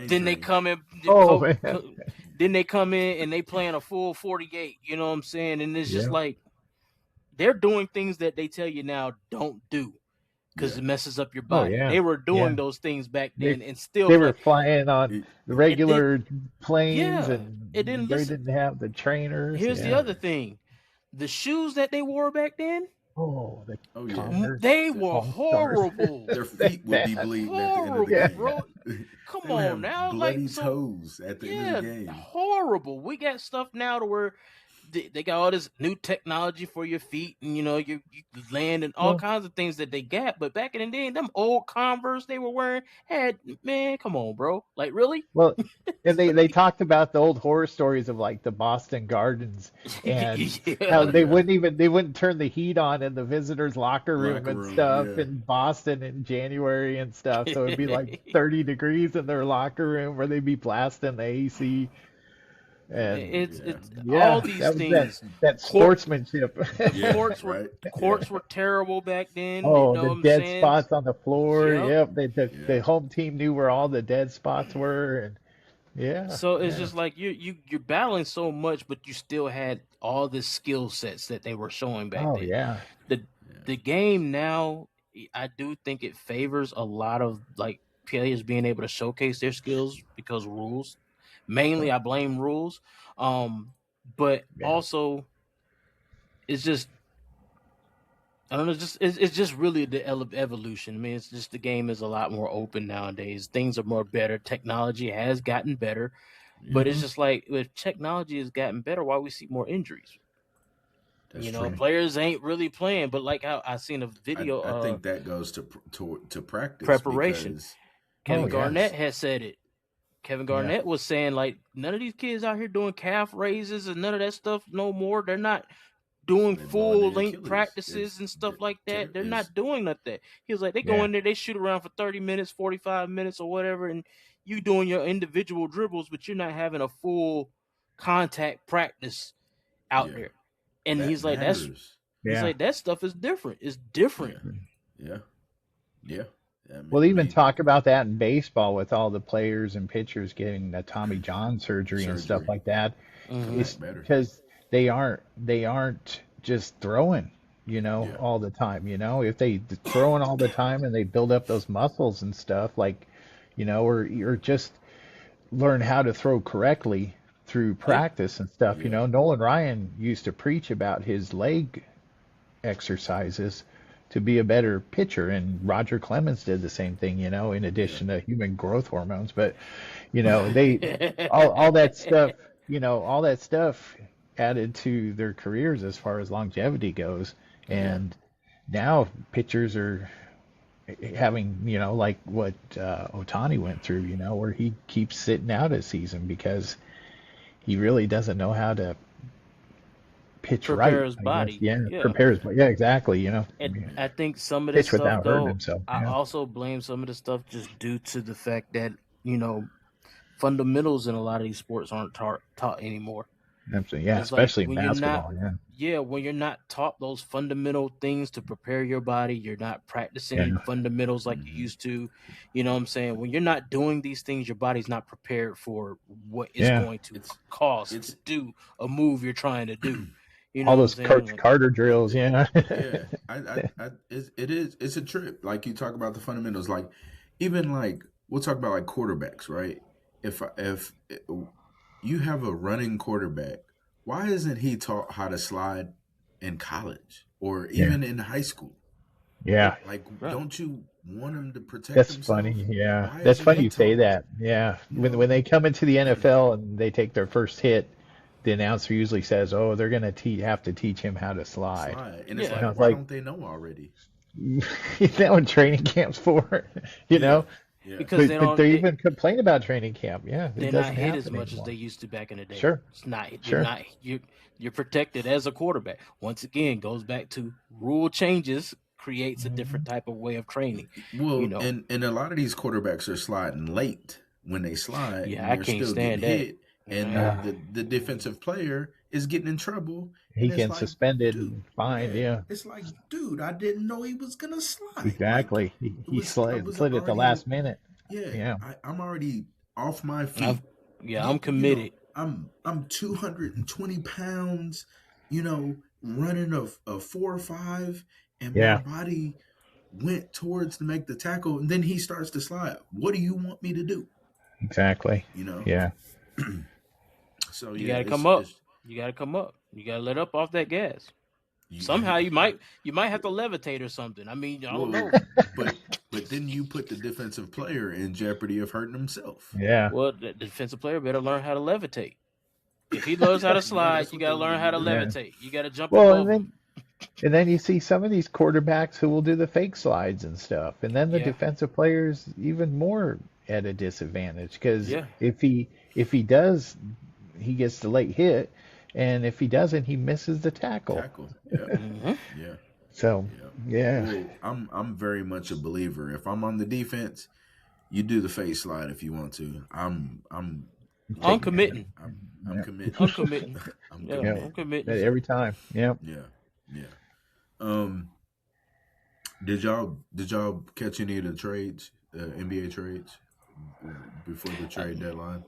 Then they come in. Then they come in and they playing a full 48. You know what I'm saying? And it's just like they're doing things that they tell you now don't do. Because it messes up your body. They were doing those things back then, and still they were flying on the regular planes, and they didn't have the trainers. Here's the other thing: the shoes that they wore back then. They were horrible. Their feet would be bleeding at the end of the game. Bro. Come on now, bloody toes at the end of the game. Horrible. We got stuff now to where they got all this new technology for your feet, and you know you land and all kinds of things that they got. But back in the day, them old Converse they were wearing come on, bro, like really? Well, and they talked about the old horror stories of like the Boston Gardens and how they wouldn't turn the heat on in the visitors' locker room and stuff in Boston in January and stuff. So it'd be like 30 degrees in their locker room where they'd be blasting the AC. And it's all these things. That sportsmanship. Courts were terrible back then. Oh, the dead spots on the floor. Yep. The home team knew where all the dead spots were, and So it's just like you're battling so much, but you still had all the skill sets that they were showing back then. Yeah. The game now, I do think it favors a lot of like players being able to showcase their skills because rules. Mainly, I blame rules, but also it's just I don't know. It's just really the evolution. I mean, it's just the game is a lot more open nowadays. Things are more better. Technology has gotten better, but it's just like if technology has gotten better, why we see more injuries? That's true. Players ain't really playing. But like how I seen a video. I think that goes to practice preparation. Kevin Garnett has said it. Kevin Garnett was saying, like, none of these kids out here doing calf raises and none of that stuff no more. They're not doing full-length practices and stuff like that. They're not doing nothing. He was like, they go in there, they shoot around for 30 minutes, 45 minutes or whatever, and you doing your individual dribbles, but you're not having a full contact practice out there. And he's like, that stuff is different. It's different. Yeah. We'll even talk about that in baseball with all the players and pitchers getting the Tommy John surgery and stuff like that. It's because they aren't just throwing, all the time. If they throwing all the time and they build up those muscles and stuff, like, or just learn how to throw correctly through practice and stuff. Nolan Ryan used to preach about his leg exercises to be a better pitcher, and Roger Clemens did the same thing, in addition to human growth hormones. But they all that stuff added to their careers as far as longevity goes. And now pitchers are having, like what Ohtani went through, where he keeps sitting out a season because he really doesn't know how to pitch prepare his body. Prepare his body. Yeah, exactly. And I think some of this stuff, though, I also blame some of the stuff just due to the fact that, fundamentals in a lot of these sports aren't taught anymore. Absolutely, yeah, It's especially like in basketball. when you're not taught those fundamental things to prepare your body, you're not practicing Yeah. fundamentals like you used to. You know what I'm saying? When you're not doing these things, your body's not prepared for what it's going to cost to do a move you're trying to do. You know all what I'm those saying? Coach Carter drills, yeah, it's a trip. Like you talk about the fundamentals, like even like we'll talk about like quarterbacks, right? If you have a running quarterback, why isn't he taught how to slide in college or even in high school? Yeah. Like, don't you want him to protect That's himself? funny. Yeah. Why That's isn't funny he you say taught? that. Yeah. You When know? they come into the NFL and they take their first hit, the announcer usually says, "Oh, they're going to have to teach him how to slide." And it's And like, I was why like, don't they know already? "Is that what training camp's for?" you know? Yeah. Because But they even complain about training camp. Yeah, it they're doesn't not hit as happen much as anymore. they used to back in the day. Sure. It's not. Sure. You're protected as a quarterback. Once again, goes back to rule changes creates a different type of way of training. Well, and a lot of these quarterbacks are sliding late when they slide, Yeah, and I they're can't still getting stand that. hit, and the defensive player is getting in trouble, He and it's can like, suspended dude, and fined. Yeah. it's like, dude, I didn't know he was gonna slide. Like, Exactly. He I was slid at the already, last minute. Yeah. I'm already off my feet. I'm committed. I'm 220 pounds, running a 4 or 5, and my body went towards to make the tackle, and then he starts to slide. What do you want me to do? Exactly. Yeah. So you gotta come up. You gotta come up. You gotta let up off that gas. Somehow you might have to levitate or something. I mean, I don't know. But then you put the defensive player in jeopardy of hurting himself. Yeah. Well, the defensive player better learn how to levitate. If he learns how to slide, you gotta learn how to levitate. You gotta jump above him. And then you see some of these quarterbacks who will do the fake slides and stuff, and then the defensive player's even more at a disadvantage because if he does, he gets the late hit, and if he doesn't, he misses the tackle. Yeah. So Well, I'm very much a believer. If I'm on the defense, you do the fake slide if you want to. I'm committing. I'm committed. I'm committing. I'm committed. Every time. Yeah. Did y'all catch any of the trades, NBA trades, before the trade deadline?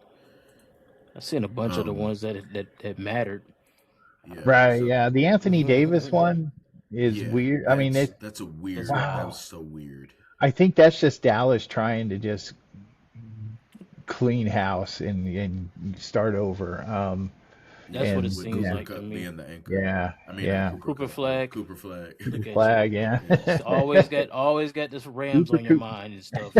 I've seen a bunch of the ones that mattered. Yeah, right. Yeah. The Anthony Davis one is weird. I mean, that's a weird. Wow. That was so weird. I think that's just Dallas trying to just clean house and start over. That's what it seems like to me. Being the anchor. Yeah. I mean, Cooper Flag. Cooper Flag. Yeah. always got this Rams on your mind and stuff.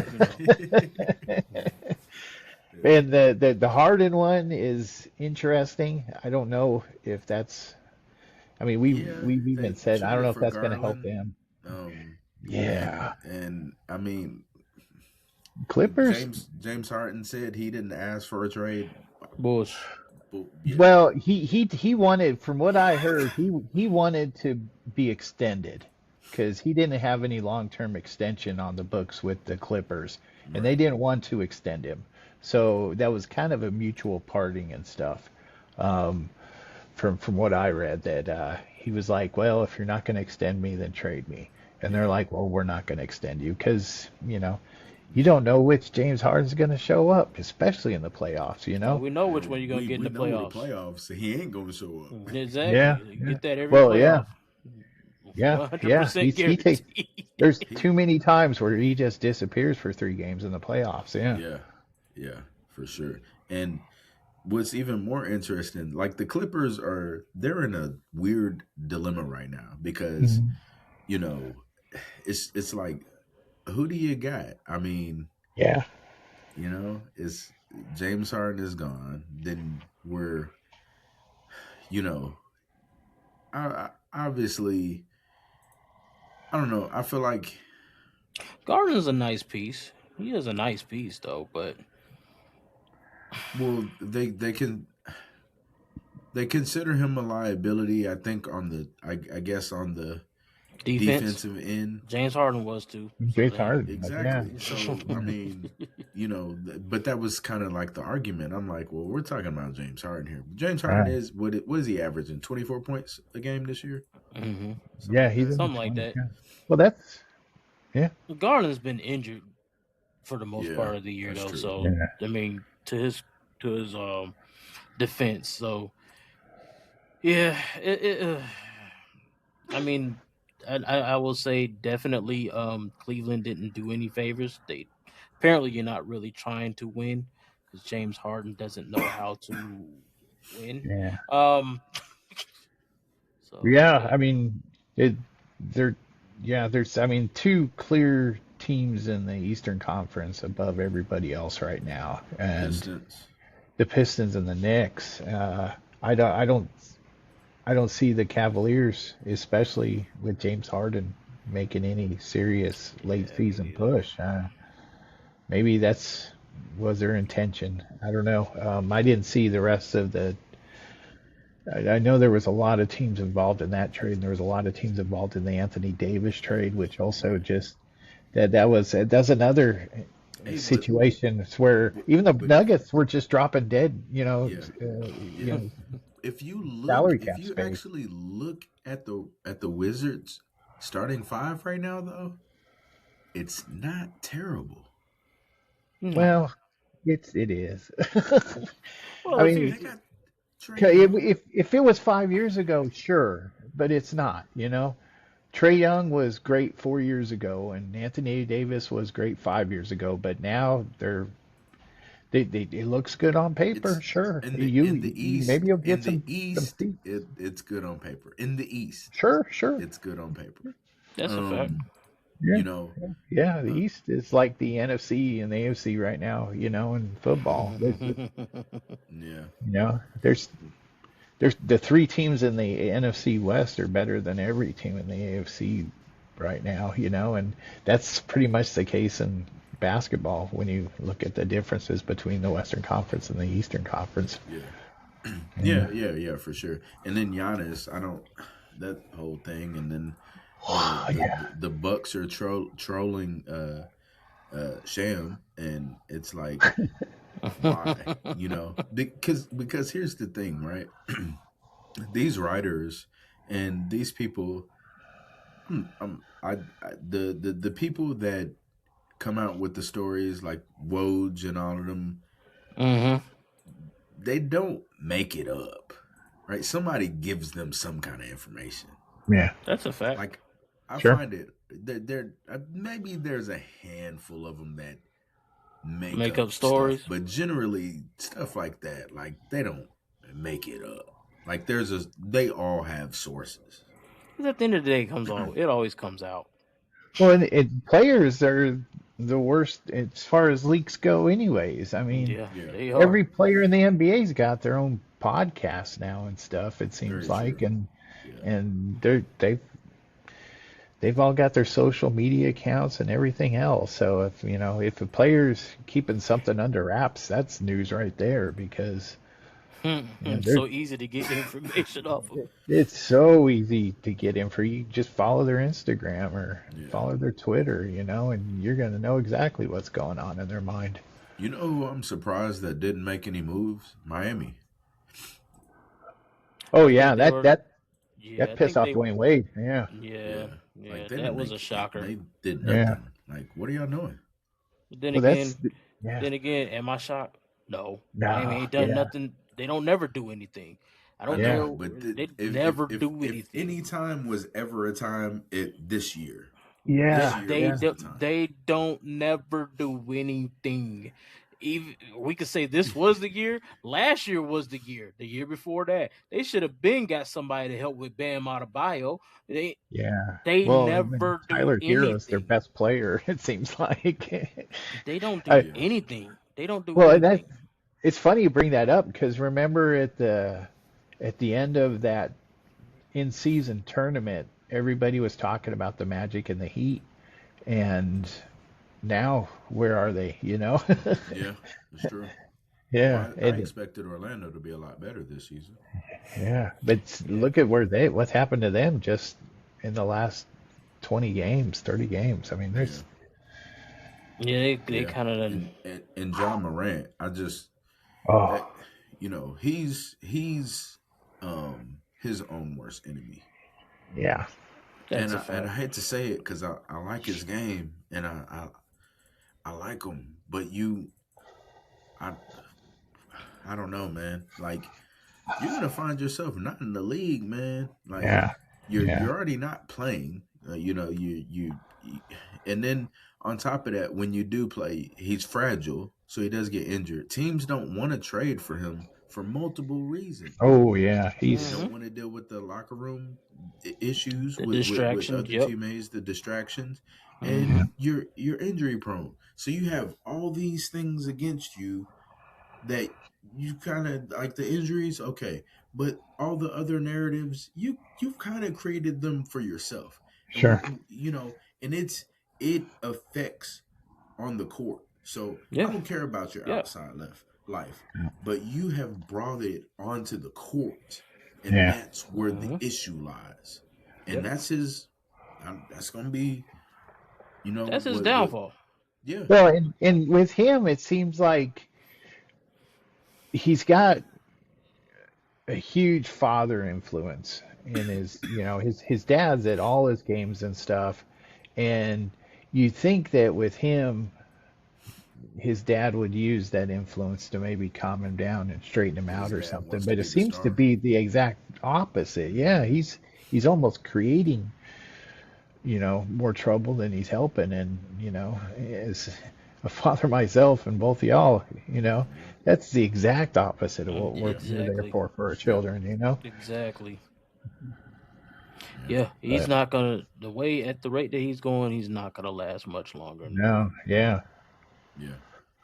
And the Harden one is interesting. I don't know if that's. I mean, we've even said I don't know if that's going to help them. And I mean, Clippers. James Harden said he didn't ask for a trade. Bush. Well, he wanted, from what I heard, he wanted to be extended because he didn't have any long-term extension on the books with the Clippers, and they didn't want to extend him. So that was kind of a mutual parting and stuff. From what I read, that he was like, well, if you're not going to extend me, then trade me. And they're like, well, we're not going to extend you because, you don't know which James Harden's going to show up, especially in the playoffs, Well, we know which one you're going to get in the playoffs. So he ain't going to show up. Exactly. Yeah. You get that every playoff. Yeah. 100% He takes, there's too many times where he just disappears for 3 games in the playoffs. Yeah, for sure. And what's even more interesting, like the Clippers they're in a weird dilemma right now because, it's like, who do you got? I mean, it's James Harden is gone. Then we're, obviously, I don't know. I feel like Garden's a nice piece. He is a nice piece, though. But well, they consider him a liability. I think I guess on the defensive end. James Harden was too. James Harden, exactly. Yeah. So I mean, but that was kind of like the argument. I'm like, well, we're talking about James Harden here. James Harden is what is he averaging? 24 points a game this year. Mm-hmm. He's something like that. Well, that's Garland's been injured for the most part of the year, though. True. So I mean, to his defense, so I mean, I will say definitely Cleveland didn't do any favors. Apparently you're not really trying to win because James Harden doesn't know how to win. Yeah. So, I mean, there's two clear teams in the Eastern Conference above everybody else right now, and the Pistons and the Knicks. I don't see the Cavaliers, especially with James Harden, making any serious late season push. Maybe was their intention. I don't know. I didn't see the rest of the. I know there was a lot of teams involved in that trade, and there was a lot of teams involved in the Anthony Davis trade, which also just that's another situation where even the Nuggets were just dropping dead. If you actually look at the Wizards starting five right now, though, it's not terrible. Well, it is. Well, I mean, if it was 5 years ago, sure, but it's not. Trae Young was great 4 years ago, and Anthony Davis was great 5 years ago, but now it looks good on paper, sure. In the East, maybe you'll get some East. It's good on paper. In the East, sure, it's good on paper. That's a fact. The East is like the NFC and the AFC right now. In football. There's the three teams in the NFC West are better than every team in the AFC right now. And that's pretty much the case in basketball when you look at the differences between the Western Conference and the Eastern Conference. Yeah, for sure. And then Giannis, that whole thing, and then the Bucks are trolling Sham, and it's like why? Because here's the thing, right? These writers and these people, the people that come out with the stories like Woj and all of them, they don't make it up, right? Somebody gives them some kind of information. Yeah, that's a fact. Like I find it there maybe there's a handful of them that make up stories, but generally stuff like that, like they don't make it up. Like they all have sources. At the end of the day, it always comes out. Well, and players are the worst as far as leaks go anyways. I mean, every player in the NBA's got their own podcast now and stuff, it seems like. And they've all got their social media accounts and everything else. So if a player's keeping something under wraps, that's news right there because it's so easy to get information off of. It's so easy to get info. You just follow their Instagram or follow their Twitter, and you're going to know exactly what's going on in their mind. You know who I'm surprised that didn't make any moves? Miami. Oh yeah, that pissed off Dwayne Wade. Yeah. Like, that was a shocker. They did nothing. Yeah. Like, what are y'all doing? But then again, am I shocked? No. Miami ain't done nothing. They don't never do anything. I don't care. But they never do anything. If any time was ever a time, this year. Yeah. They don't never do anything. Even we could say this was the year. Last year was the year. The year before that, they should have got somebody to help with Bam Adebayo. They never do Tyler anything. Hero's their best player. It seems like they don't do anything. They don't do anything. It's funny you bring that up because remember at the end of that in-season tournament, everybody was talking about the Magic and the Heat, and now where are they? Yeah, that's true. Yeah, well, I expected Orlando to be a lot better this season. Yeah, but look at what's happened to them just in the last 20 games, 30 games. I mean, there's they kind of and John Morant, I just he's his own worst enemy. Yeah. And I hate to say it because I like his game and I like him, but I don't know, man. Like, you're gonna find yourself not in the league, man. Like, you're already not playing. And then on top of that, when you do play, he's fragile, so he does get injured. Teams don't want to trade for him for multiple reasons. Oh yeah, they don't want to deal with the locker room issues with other teammates, the distractions, and you're injury prone. So you have all these things against you that you kind of like the injuries, okay, but all the other narratives, you've kind of created them for yourself. Sure. And it affects on the court. So I don't care about your outside life, but you have brought it onto the court, and that's where the issue lies. And that's going to be, that's his downfall. Well, and with him, it seems like he's got a huge father influence in his, his dad's at all his games and stuff. And you think that with him, his dad would use that influence to maybe calm him down and straighten him out or something. But it seems to be the exact opposite. Yeah, he's almost creating, more trouble than he's helping. And, as a father myself and both of y'all, that's the exact opposite of what we're there for our children, Exactly. Yeah, he's not gonna. At the rate that he's going, he's not gonna last much longer. No, yeah,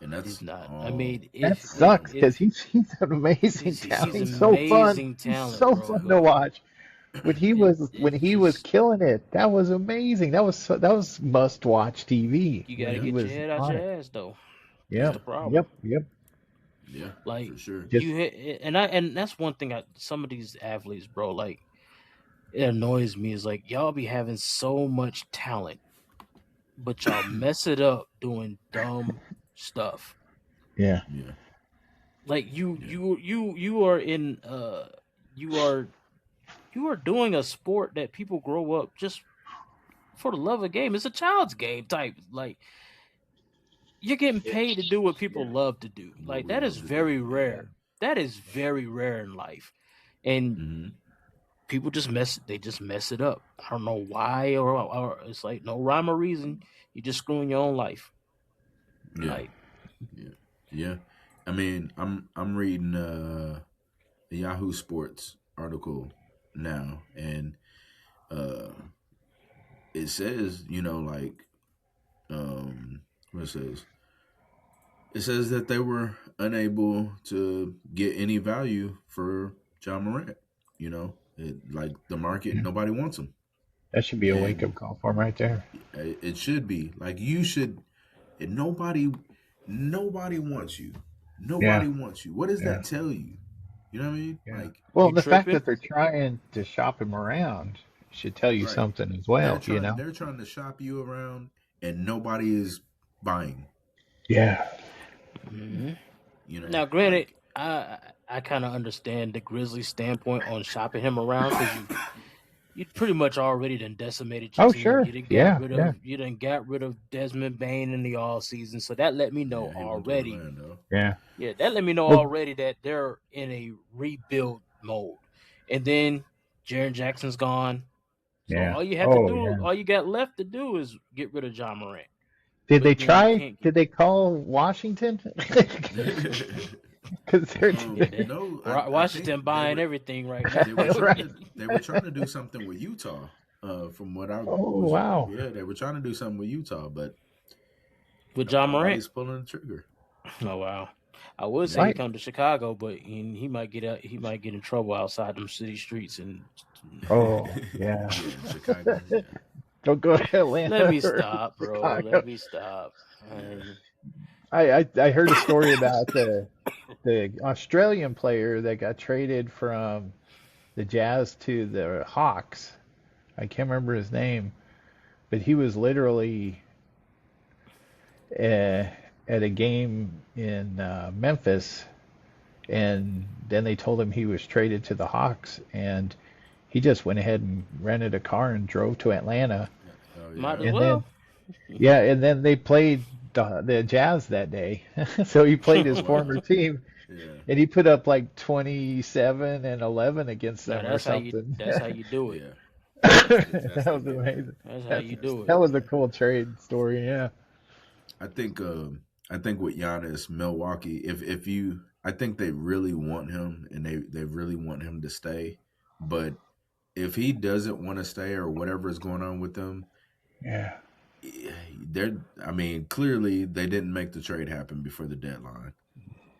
and that's he's not. I mean, that sucks because he's an amazing talent. He's so fun. He's so fun to watch. When he was killing it, that was amazing. That was must watch TV. You gotta get your head out your ass though. Yeah. That's the problem. Yep. Yeah, like for sure. And that's one thing. Some of these athletes, bro, like it annoys me. Is like y'all be having so much talent, but y'all mess it up doing dumb stuff. Yeah. Like you are in you are doing a sport that people grow up just for the love of the game. It's a child's game type. Like you're getting paid to do what people love to do. Like that is very rare. That is very rare in life, and people just mess it up. I don't know why, or it's like no rhyme or reason. You're just screwing your own life. Yeah. I mean, I'm reading the Yahoo Sports article now, and it says, what it says. It says that they were unable to get any value for John Morant. Like the market, nobody wants him. That should be a wake-up call for him right there. It should be. Like you should. And nobody wants you. Nobody wants you. What does that tell you? You know what I mean? Yeah. Like, the fact that they're trying to shop him around should tell you something as well. They're trying to shop you around, and nobody is buying. Yeah. Mm-hmm. Now, granted, I kind of understand the Grizzlies' standpoint on shopping him around because you pretty much already done decimated your team. Sure. You done got rid of Desmond Bane in the all season, so that let me know already. Yeah, that let me know already that they're in a rebuild mode. And then Jaren Jackson's gone. So all you have to do, all you got left to do is get rid of John Morant. Did they try? Did they call Washington? Because Washington buying everything right now. They were trying to do something with Utah. From what I wow. Yeah, they were trying to do something with Utah, but with John Morant, he's pulling the trigger. Oh wow. I would say he come to Chicago, but he might get out. He might get in trouble outside them city streets and. Chicago. Don't go to Atlanta. Let me stop, bro. Chicago. Let me stop. I heard a story about the Australian player that got traded from the Jazz to the Hawks. I can't remember his name. he was literally at a game in Memphis, and then they told him he was traded to the Hawks, and he just went ahead and rented a car and drove to Atlanta. Might as And well. and then they played the Jazz that day. So he played his former team, and he put up like 27 and 11 against them or something. That's how you do it. That was amazing. That's how you do it. That was a cool trade story. Yeah. I think with Giannis, Milwaukee, I think they really want him, and they really want him to stay. But if he doesn't want to stay or whatever is going on with them, clearly they didn't make the trade happen before the deadline.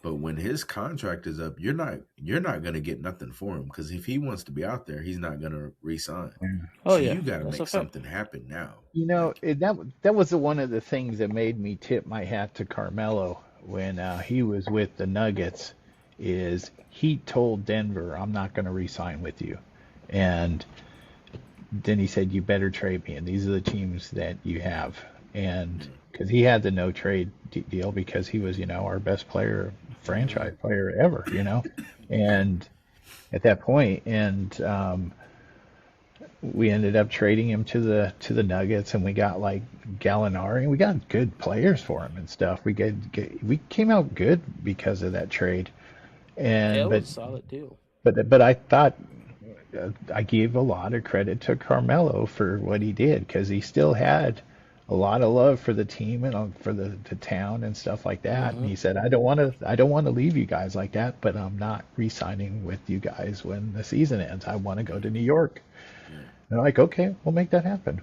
But when his contract is up, you're not going to get nothing for him, because if he wants to be out there, he's not going to re-sign. You got to make something happen now. That was one of the things that made me tip my hat to Carmelo when he was with the Nuggets. Is he told Denver, "I'm not going to re-sign with you," and then he said, "You better trade me, and these are the teams that you have." And because he had the no trade deal, because he was, our best player, franchise player ever, and at that point, and we ended up trading him to the Nuggets, and we got like Gallinari, and we got good players for him and stuff. We came out good because of that trade, and it was a solid deal. But I thought I gave a lot of credit to Carmelo for what he did, because he still had a lot of love for the team and for the town and stuff like that. And he said, I don't want to leave you guys like that, but I'm not re-signing with you guys when the season ends. I want to go to New York. And they're like, okay, we'll make that happen.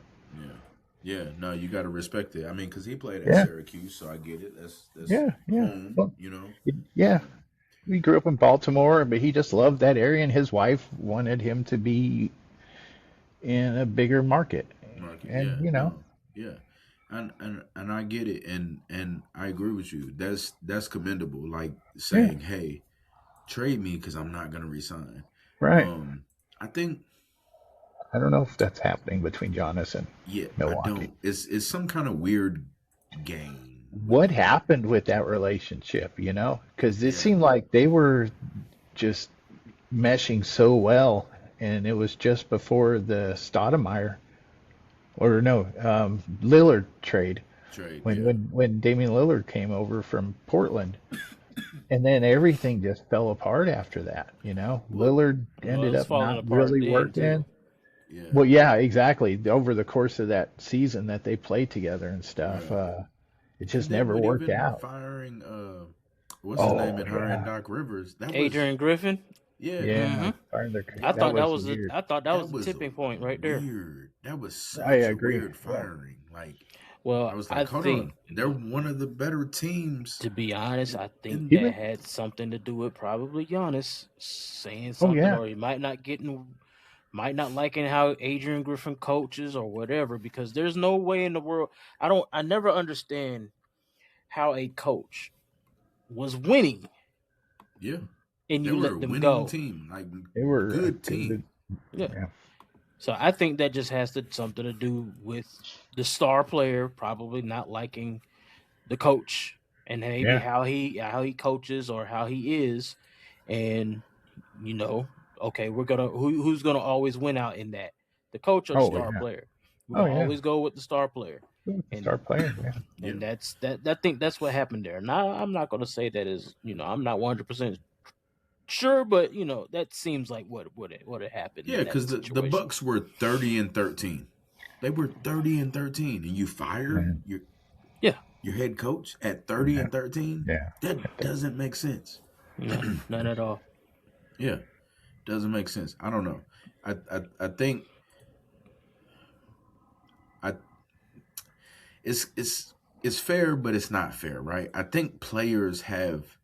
Yeah. No, you got to respect it. I mean, because he played at Syracuse, so I get it. That's home, well, Yeah. He grew up in Baltimore, but he just loved that area, and his wife wanted him to be in a bigger market. And Yeah. And I get it, and I agree with you. That's commendable. Like saying, "Hey, trade me because I'm not going to resign." Right. I don't know if that's happening between Giannis and Milwaukee. I don't. It's some kind of weird game. What happened with that relationship? Because it seemed like they were just meshing so well, and it was just before the Stoudemire. Or no, Lillard trade. When Damian Lillard came over from Portland, and then everything just fell apart after that. Lillard ended up not really working. Yeah. Well, yeah, exactly. Over the course of that season that they played together and stuff, it just never worked out. Firing, what's his name, and hiring Doc Rivers. Adrian Griffin. Yeah. I thought that was the tipping point right there. Weird. That was such a weird firing. Like, I was like, hold on, they're one of the better teams. To be honest, I think that had something to do with probably Giannis saying something, or he might not liking how Adrian Griffin coaches or whatever. Because there's no way in the world. I never understand how a coach was winning. Yeah. And you let them go. Team. Like, they were a good team. Yeah. So I think that just has something to do with the star player probably not liking the coach, and maybe how he coaches or how he is, and okay, we're gonna who's gonna always win out in that, the coach or the star player. We're gonna always go with the star player. Star player, and that's that. I think that's what happened there. Now I'm not gonna say that is I'm not 100% sure, but that seems like what had happened. Yeah, because the Bucks were 30-13. They were 30-13, and you fired your head coach at 30-13. Yeah, that doesn't make sense. No, not at all. Yeah, doesn't make sense. I don't know. I think it's fair, but it's not fair, right? I think players have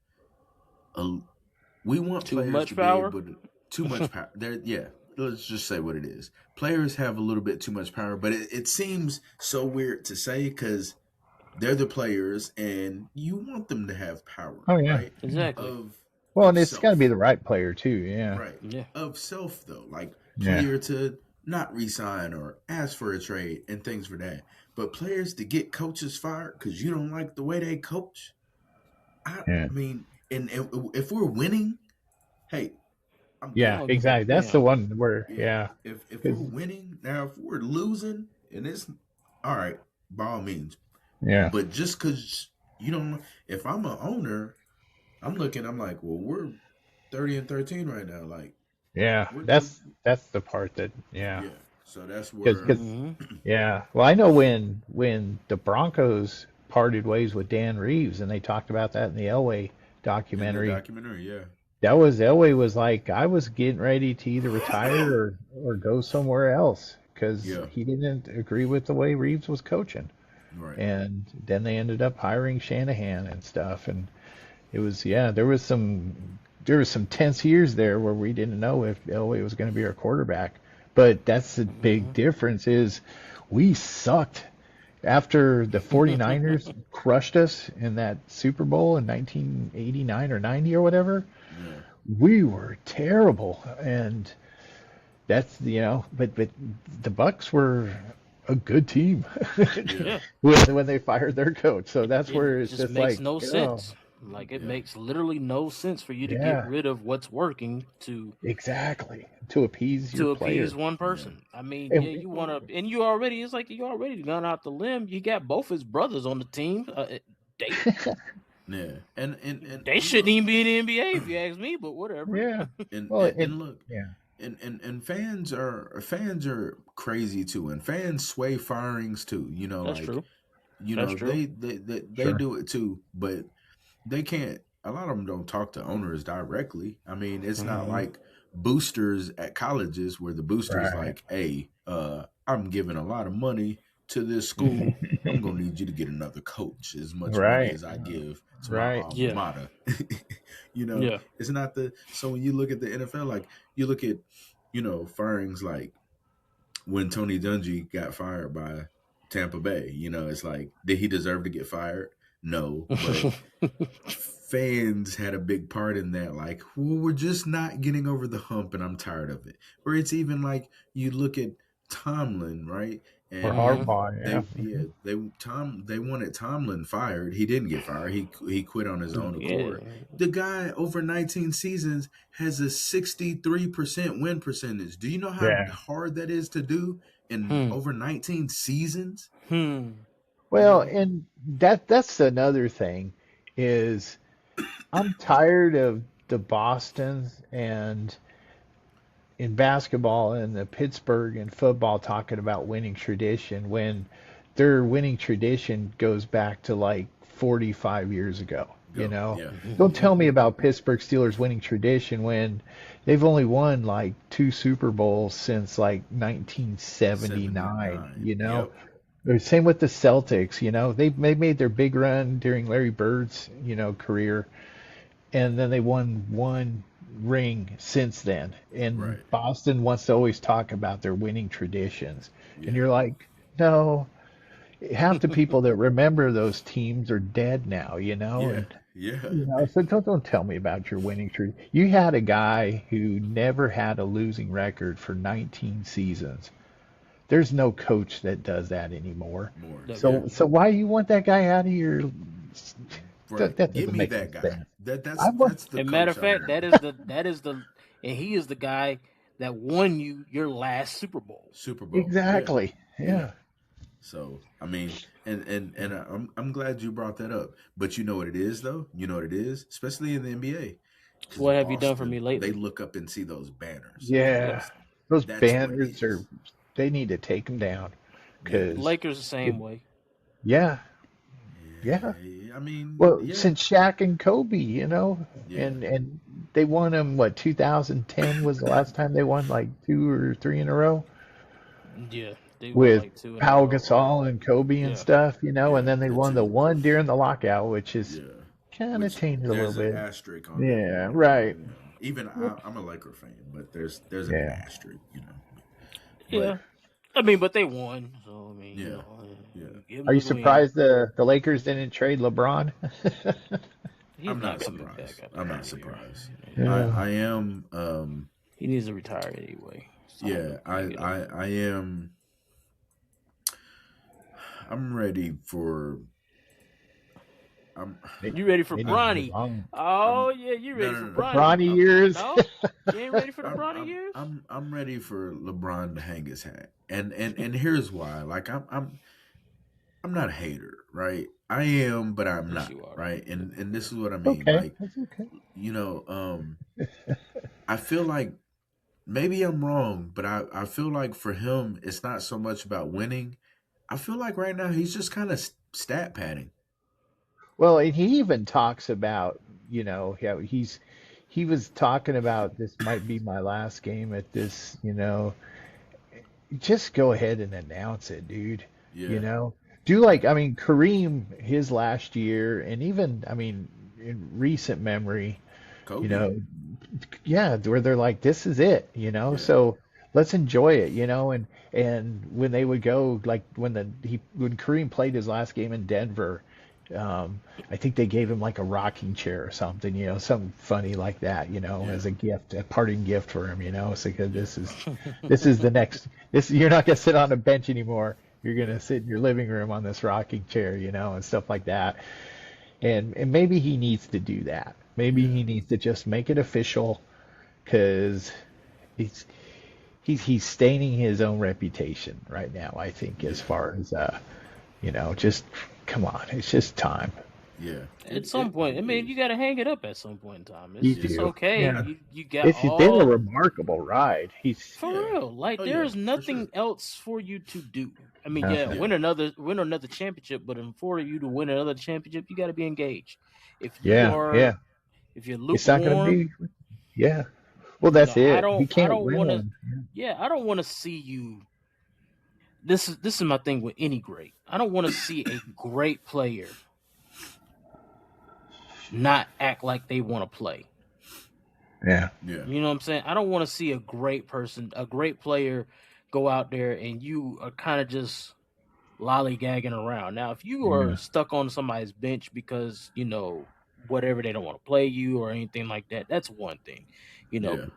we want too players much to power. Be able to, too much power. Let's just say what it is. Players have a little bit too much power, but it seems so weird to say because they're the players, and you want them to have power. Oh yeah, right? Exactly. And it's got to be the right player too. Yeah. Right. Yeah. Of self though, like player to not resign or ask for a trade and things for that. But players to get coaches fired because you don't like the way they coach. I mean, and if we're winning, hey, I'm Yeah, good. exactly. That's the one where, If we're winning, now if we're losing, and it's all right, by all means. Yeah. But just because you don't, if I'm an owner, I'm like, well, we're 30-13 right now. Like, yeah, that's the part that, yeah. So that's Cause, where, yeah. Well, I know when the Broncos parted ways with Dan Reeves, and they talked about that in the Elway documentary. Yeah. That was Elway was like, I was getting ready to either retire or go somewhere else because he didn't agree with the way Reeves was coaching. Right. And then they ended up hiring Shanahan and stuff, and it was there was some tense years there where we didn't know if Elway was going to be our quarterback. But that's the big difference is we sucked after the 49ers crushed us in that Super Bowl in 1989 or 90 or whatever. Yeah. We were terrible, and that's but the Bucks were a good team when they fired their coach. So that's where it's just makes like no sense. Like it makes literally no sense for you to get rid of what's working to appease your players. One person. I mean, you want to, and you already gone out the limb. You got both his brothers on the team. And they shouldn't even be in the NBA if you ask me. But whatever. Yeah. And look. Yeah. And fans are crazy too, and fans sway firings too. That's true. They do it too, but they can't. A lot of them don't talk to owners directly. I mean, it's not like boosters at colleges where the booster's like, "Hey, I'm giving a lot of money to this school. I'm gonna need you to get another coach as much money as I give to my alma mater." It's not the. So when you look at the NFL, like you look at, firings like when Tony Dungy got fired by Tampa Bay. It's like, did he deserve to get fired? No, but fans had a big part in that. Like, well, we're just not getting over the hump, and I'm tired of it. Or it's even like you look at Tomlin, right? And they wanted Tomlin fired. He didn't get fired. He quit on his own accord. The guy over 19 seasons has a 63% win percentage. Do you know how hard that is to do in over 19 seasons? Well, and that's another thing is I'm tired of the Bostons and in basketball and the Pittsburgh and football talking about winning tradition when their winning tradition goes back to like 45 years ago. Don't tell me about Pittsburgh Steelers winning tradition when they've only won like 2 Super Bowls since like 1979. Same with the Celtics. They made their big run during Larry Bird's career, and then they won one ring since then. And Boston wants to always talk about their winning traditions, and you're like, no. Half the people that remember those teams are dead now. So don't tell me about your winning tradition. You had a guy who never had a losing record for 19 seasons. There's no coach that does that anymore. So why you want that guy out of your? Give me that guy. That's the. As a matter of fact, that is the, and he is the guy that won you your last Super Bowl. Exactly. Yeah. So I mean, and I'm glad you brought that up. But you know what it is, though. You know what it is, especially in the NBA. What have you done for me lately? They look up and see those banners. Yeah, those banners are. They need to take them down. Lakers the same way. Yeah. I mean, since Shaq and Kobe, and they won them. 2010 was the last time they won like 2 or 3 in a row. Yeah. With like Pau Gasol and Kobe and stuff, and then they won the one during the lockout, which is kind of tainted a little bit. There's an asterisk on that. Right. Even I'm a Laker fan, but there's an asterisk, Yeah. I mean, but they won. So, I mean, Are you surprised the Lakers didn't trade LeBron? I'm not surprised. Yeah. I am. He needs to retire anyway. Yeah, I am. I'm ready for. You ready for Bronny? Oh yeah, you ready for Bronny? Bronny years? No, you ain't ready for the Bronny years. I'm ready for LeBron to hang his hat, and here's why. Like I'm not a hater, right? I am, but I'm not, right? And this is what I mean. Okay. Like, I feel like maybe I'm wrong, but I feel like for him, it's not so much about winning. I feel like right now he's just kind of stat padding. Well, and he even talks about, how he was talking about this might be my last game at this, just go ahead and announce it, dude. Yeah. Do like, Kareem his last year, and even, in recent memory, Kobe. Yeah, where they're like, this is it, so let's enjoy it, and when they would go, like when Kareem played his last game in Denver, I think they gave him like a rocking chair or something, something funny like that, as a gift, a parting gift for him, so this is the next, you're not gonna sit on a bench anymore. You're gonna sit in your living room on this rocking chair, and stuff like that. And maybe he needs to do that. Maybe he needs to just make it official, because he's staining his own reputation right now, I think, as far as just come on, it's just time. Yeah. At some point, you got to hang it up at some point in time. It's do. okay. Yeah. You got It's been a remarkable ride. For real. Like there's nothing else for you to do. Win another championship, but for you to win another championship, you got to be engaged. If you are, if you're lukewarm, it's not going to be. Yeah. Well, that's it. I don't want to. Yeah, I don't want to see you. This is my thing with any great. I don't want to see a great player not act like they want to play. Yeah. You know what I'm saying? I don't want to see a great player go out there and you are kind of just lollygagging around. Now, if you are stuck on somebody's bench because, whatever, they don't want to play you or anything like that, that's one thing. You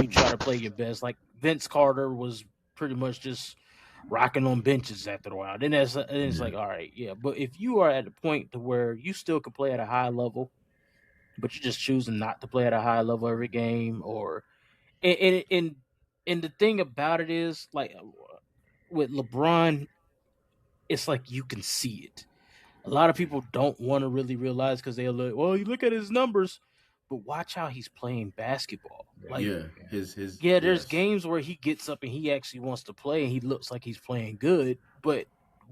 try to play your best. Like Vince Carter was pretty much just rocking on benches after a while. Then it's like, all right, yeah. But if you are at a point to where you still can play at a high level, but you're just choosing not to play at a high level every game, and the thing about it is, like with LeBron, it's like you can see it. A lot of people don't want to really realize because they're like, well, you look at his numbers, but watch how he's playing basketball. Like, there's games where he gets up and he actually wants to play and he looks like he's playing good, but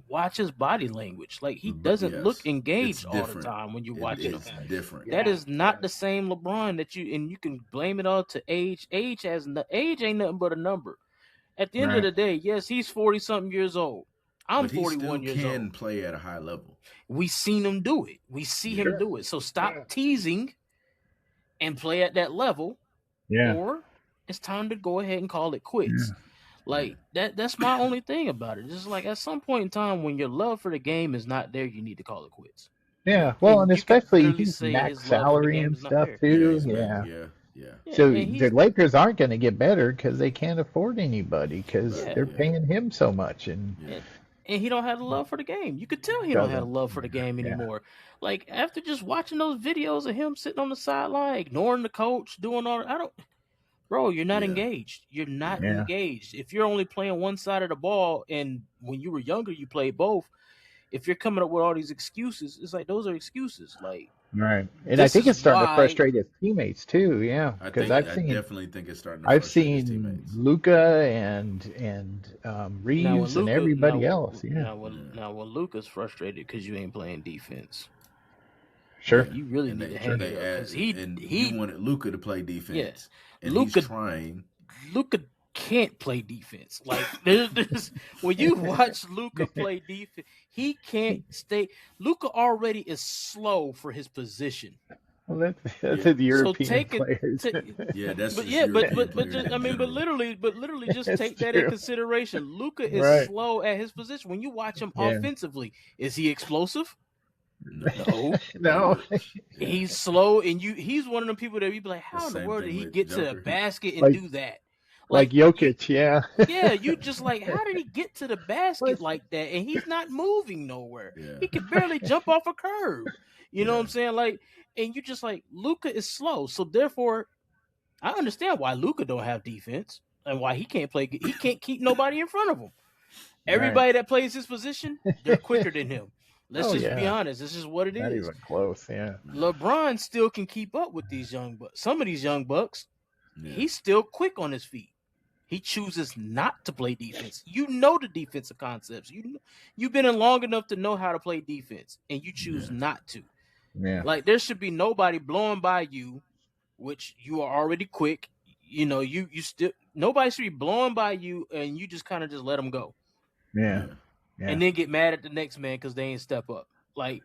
watch his body language. Like, he doesn't look engaged all the time when you're watching him. It's different. That is not the same LeBron and you can blame it all to age. Age ain't nothing but a number. At the end of the day, yes, he's 40-something years old. I'm 41 years old. He can play at a high level. We seen him do it. We see him do it. So stop teasing and play at that level. Yeah. Or it's time to go ahead and call it quits. Yeah. Like that's my only thing about it. Just like at some point in time when your love for the game is not there, you need to call it quits. Yeah. Well, and especially he's max salary and stuff too. Yeah. So the Lakers aren't going to get better because they can't afford anybody because they're paying him so much, and he don't have the love for the game. You could tell he don't have the love for the game anymore. Like after just watching those videos of him sitting on the sideline, ignoring the coach, doing all bro, you're not engaged. You're not engaged. If you're only playing one side of the ball, and when you were younger you played both, if you're coming up with all these excuses, it's like those are excuses. Like right, and I think it's starting to frustrate his teammates too. Yeah, because I definitely think it's starting to. I've seen Luka and Reeves and everybody else. Yeah. Now, Luka's frustrated because you ain't playing defense. Sure, you really need to hang it up. He wanted Luka to play defense. Yes, and Luka trying. Luka can't play defense. Like there's when you watch Luka play defense, he can't stay. Luka already is slow for his position. Well, that's the European players. But literally, just take that in consideration. Luka is slow at his position. When you watch him offensively, is he explosive? No. He's slow, and he's one of the people that you be like, how in the world did he get to the basket and do that? Like Jokic, yeah. Yeah, you just like, how did he get to the basket like that? And he's not moving nowhere. Yeah. He can barely jump off a curb. You know what I'm saying? Like, and you just like, Luka is slow. So therefore, I understand why Luka don't have defense and why he can't play. He can't keep nobody in front of him. Everybody that plays his position, they're quicker than him. Let's just be honest. This is what it is. Not even close, yeah. LeBron still can keep up with these young bucks. Some of these young bucks, he's still quick on his feet. He chooses not to play defense. You know the defensive concepts. You've been in long enough to know how to play defense, and you choose not to. Yeah. Like, there should be nobody blowing by you, which you are already quick. You know, you still, nobody should be blowing by you, and you just kind of just let them go. Yeah. And then get mad at the next man because they ain't step up. Like,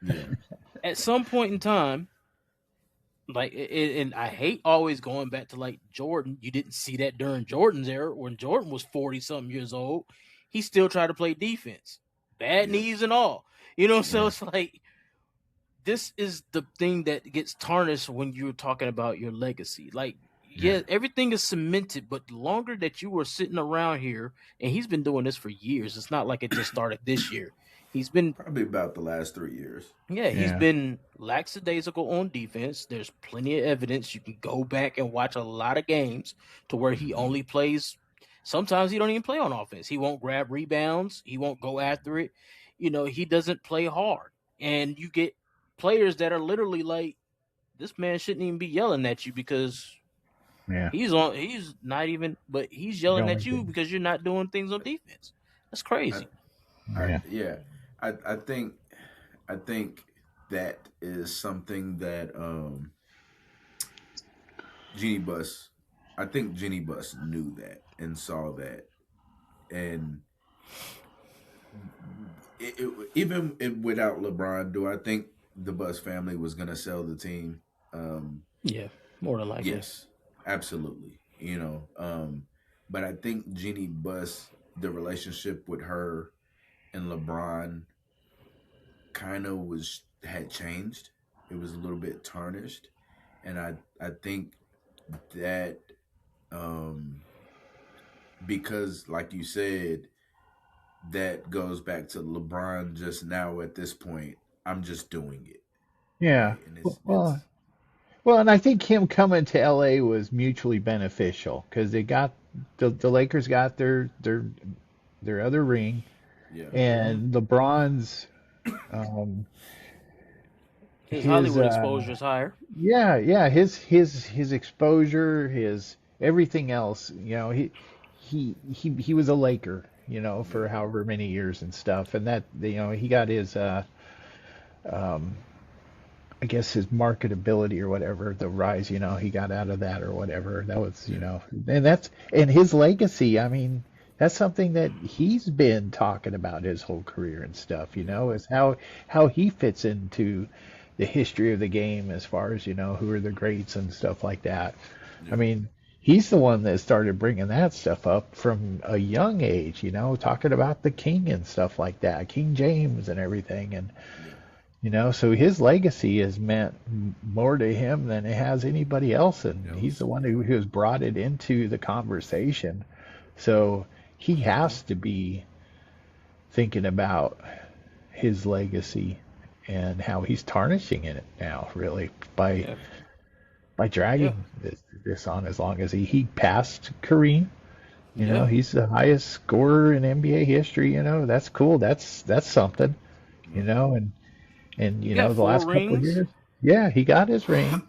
at some point in time, like, and I hate always going back to like Jordan. You didn't see that during Jordan's era when Jordan was 40-something years old. He still tried to play defense, bad knees and all. You know, so it's like, this is the thing that gets tarnished when you're talking about your legacy. Like, everything is cemented, but the longer that you were sitting around here, and he's been doing this for years. It's not like it just started this year. He's been probably about the last 3 years. Yeah, he's been lackadaisical on defense. There's plenty of evidence. You can go back and watch a lot of games to where he only plays. Sometimes he don't even play on offense. He won't grab rebounds. He won't go after it. You know, he doesn't play hard. And you get players that are literally like, this man shouldn't even be yelling at you because he's not even, but he's yelling at you because you're not doing things on defense. That's crazy. I think that is something that Jeannie Buss knew that and saw that, and even without LeBron, do I think the Buss family was going to sell the team? More than likely. Yes, absolutely. You know, but I think Jeannie Buss, the relationship with her and LeBron kind of had changed. It was a little bit tarnished, and I think that because, like you said, that goes back to LeBron just now at this point. I'm just doing it. Yeah. Right? Well, and I think him coming to LA was mutually beneficial because they got the Lakers got their other ring. Yeah. And LeBron's his Hollywood exposure is higher. Yeah, his exposure, his everything else. You know, he was a Laker, you know, for however many years and stuff, and that, you know, he got his I guess his marketability or whatever, the rise, you know, he got out of that or whatever. That was, you know, and his legacy. I mean, that's something that he's been talking about his whole career and stuff, you know, is how he fits into the history of the game as far as, you know, who are the greats and stuff like that. Yeah. I mean, he's the one that started bringing that stuff up from a young age, you know, talking about the king and stuff like that, King James and everything. And, you know, so his legacy has meant more to him than it has anybody else. And he's the one who has brought it into the conversation. So he has to be thinking about his legacy and how he's tarnishing it now, really, by dragging this on as long as he passed Kareem. You know, he's the highest scorer in NBA history. You know, that's cool. That's something. You know, and you know, the last couple of years, he got his ring.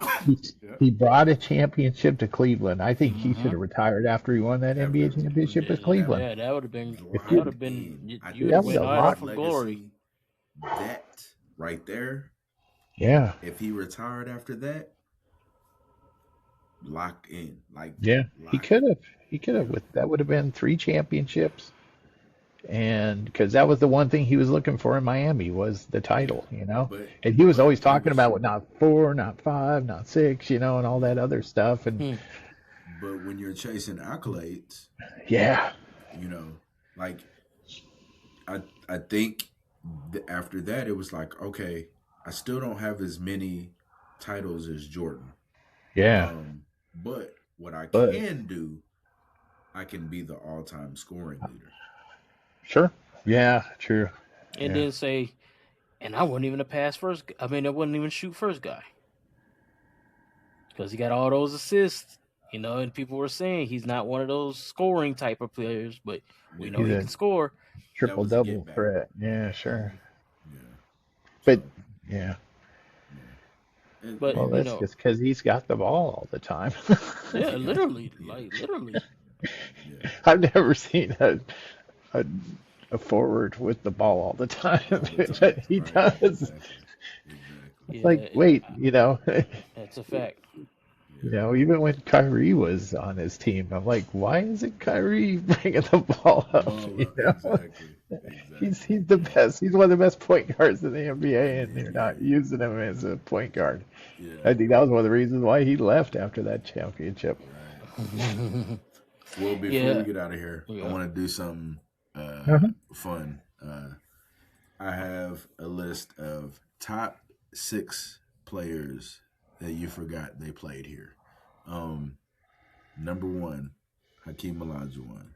He brought a championship to Cleveland. I think he should have retired after he won that NBA championship with Cleveland. Yeah, that would have been. That would have been. You would have went out for glory. That right there. Yeah. If he retired after that, locked in. He could have. He could have. That would have been 3 championships. And because that was the one thing he was looking for in Miami was the title, you know. And he was always talking about not 4, not 5, not 6, you know, and all that other stuff. And but when you're chasing accolades, you know, like I think after that it was like, okay, I still don't have as many titles as Jordan. Yeah. But what I can do I can be the all-time scoring leader. Sure. Yeah, true. And then say, and I wasn't even a pass first. I mean, I wasn't even shoot first guy because he got all those assists. And people were saying he's not one of those scoring type of players, but we know he can score. Triple-double threat. Yeah, sure. Yeah. But, yeah. But that's just because he's got the ball all the time. Yeah, literally. Literally. Yeah. I've never seen a forward with the ball all the time, but he does. Exactly. It's like, wait, That's a fact. Even when Kyrie was on his team, I'm like, why isn't Kyrie bringing the ball up? Exactly. He's the best. He's one of the best point guards in the NBA, and they're not using him as a point guard. Yeah. I think that was one of the reasons why he left after that championship. Right. Well, before we get out of here, I want to do something fun. I have a list of top 6 players that you forgot they played here. Number 1, Hakeem Olajuwon.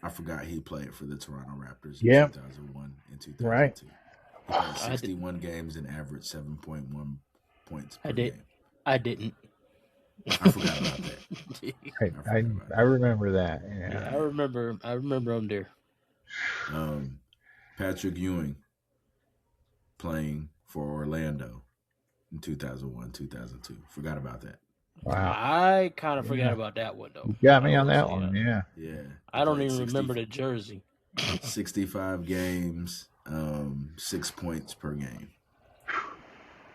I forgot he played for the Toronto Raptors in 2001 and 2002. Right. He played 61 games and averaged 7.1 points per game. I didn't. I forgot about that. I remember that. Yeah, I remember him there. Patrick Ewing playing for Orlando in 2001, 2002. Forgot about that. Wow. I kind of forgot about that one, though. You got me on that one, yeah. I don't even remember the jersey. 65 games, 6 points per game.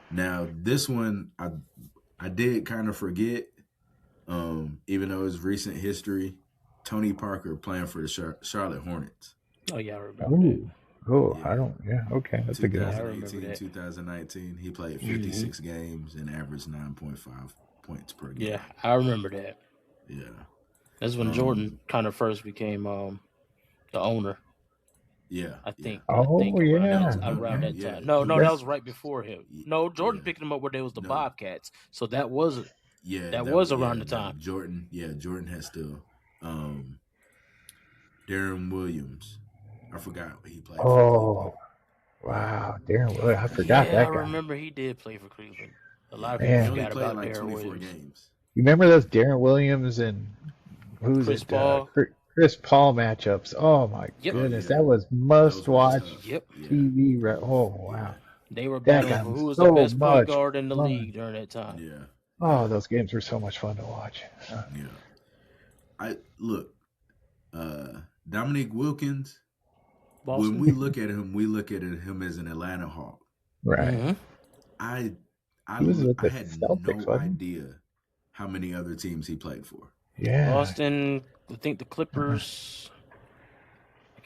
Now, this one, I did kind of forget, even though it's recent history, Tony Parker playing for the Charlotte Hornets. Oh, yeah, I remember that. Oh, I don't, okay. That's a good one. 2018, 2019, he played 56 games and averaged 9.5 points per game. Yeah, I remember that. Yeah. That's when Jordan kind of first became the owner. Yeah. I think. Around that time. No, that was right before him. No, Jordan picked him up when there was the Bobcats. So that was around the time. Jordan had still Darren Williams. I forgot he played for Cleveland. Wow. Darren Williams. I forgot that guy. I remember he did play for Cleveland. A lot of people forgot about Darren Williams. Games. You remember those Darren Williams and Chris Paul? Chris Paul matchups. Oh my goodness, that was must-watch TV. Oh wow, they were battling for who was the best point guard in the league during that time. Yeah. Oh, those games were so much fun to watch. I look, Dominique Wilkins. Boston. When we look at him as an Atlanta Hawk. Right. Mm-hmm. I had Celtics, no idea how many other teams he played for. Yeah. Boston, I think the Clippers.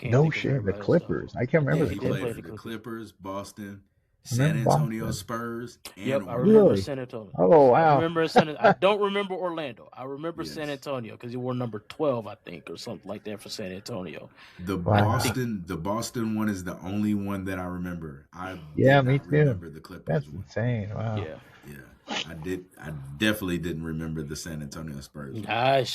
The Clippers. I can't remember. He played for the Clippers, Boston, San Antonio Spurs, and I remember San Antonio. Oh wow! I don't remember Orlando. I remember San Antonio because he wore number 12, I think, or something like that for San Antonio. The Boston one is the only one that I remember. Me too. Remember the Clippers. That's insane. Wow. Yeah. I definitely didn't remember the San Antonio Spurs. I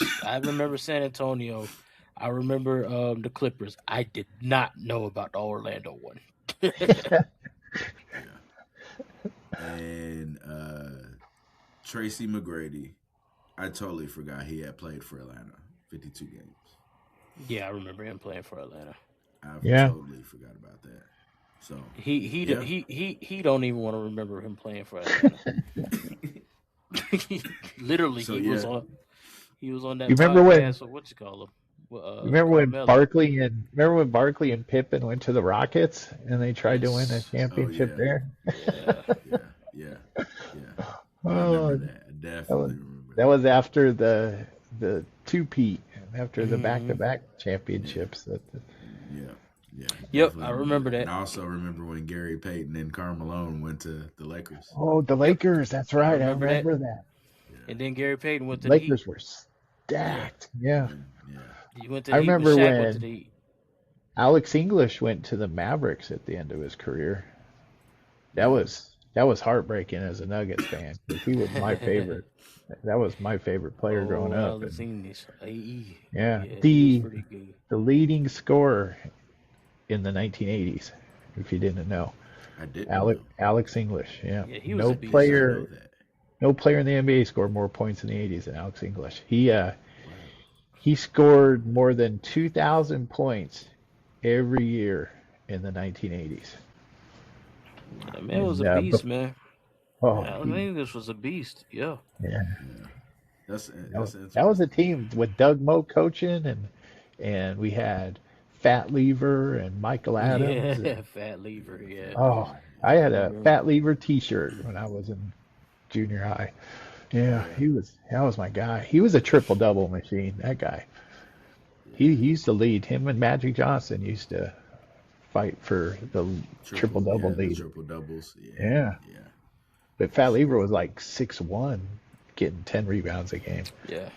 remember San Antonio. I remember the Clippers. I did not know about the Orlando one. And Tracy McGrady, I totally forgot he had played for Atlanta. 52 games. Yeah, I remember him playing for Atlanta. I totally forgot about that. So he don't even want to remember him playing for Atlanta. Literally, he was on that. You remember podcast, so what you call him? Remember when Barkley and Pippen went to the Rockets and they tried to win a championship there? Yeah. I remember that. I definitely remember that was after the two-peat, after the back-to-back championships. Yep, I remember that. And I also remember when Gary Payton and Karl Malone went to the Lakers. Oh, the Lakers. That's right. I remember that. Yeah. And then Gary Payton went to the Lakers. The Heat. Were stacked. Yeah. He went to the I remember when when Alex English went to the Mavericks at the end of his career. That was that was heartbreaking as a Nuggets fan because he was my favorite. That was my favorite player growing up. Yeah, the leading scorer in the 1980s, if you didn't know. I didn't know. Alex English. Yeah, he was a beast. I know that. No player in the NBA scored more points in the 80s than Alex English. He scored more than 2,000 points every year in the 1980s. That man was a beast, man. Alex English was a beast. Yeah. That was a team with Doug Moe coaching, and we had Fat Lever and Michael Adams. Yeah, Fat Lever. Yeah. Oh, I had a Fat Lever T-shirt when I was in junior high. Yeah, that was my guy. He was a triple-double machine, that guy. He used to lead. Him and Magic Johnson used to fight for the triple-double lead. Triple-doubles, yeah. But Fat Lever was like 6'1", getting 10 rebounds a game. Yeah.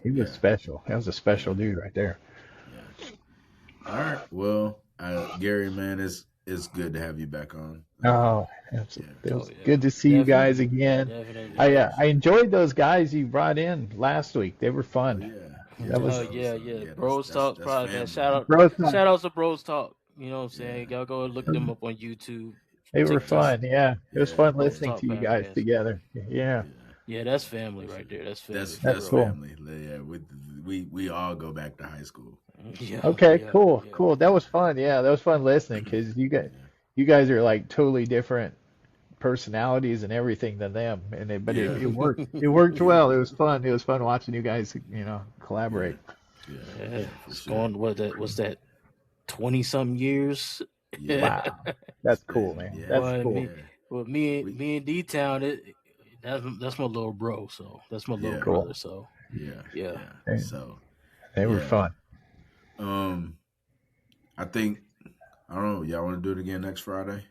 He was special. That was a special dude right there. Yeah. All right. Well, Gary, man, it's good to have you back on. Oh, it was good to see you guys again. Definitely. I enjoyed those guys you brought in last week. They were fun. Bros Talk, probably, man. Shout out to Bros Talk. You know what I'm saying? Y'all go look them up on YouTube. They were fun. Yeah, it was fun listening to you guys together. Yeah. Yeah, that's family right there. That's family. That's cool. Family. Yeah, we all go back to high school. Yeah. Okay. Cool. That was fun. Yeah, that was fun listening because you guys are like totally different personalities and everything than them, but it worked. It worked well. It was fun. It was fun watching you guys, collaborate. Yeah. It's going. Was that 20-something years? Wow, that's cool, man. Yeah. That's cool. Me and D-Town, that's my little bro. So that's my little brother. So yeah. So they were fun. I think I don't know. Y'all want to do it again next Friday?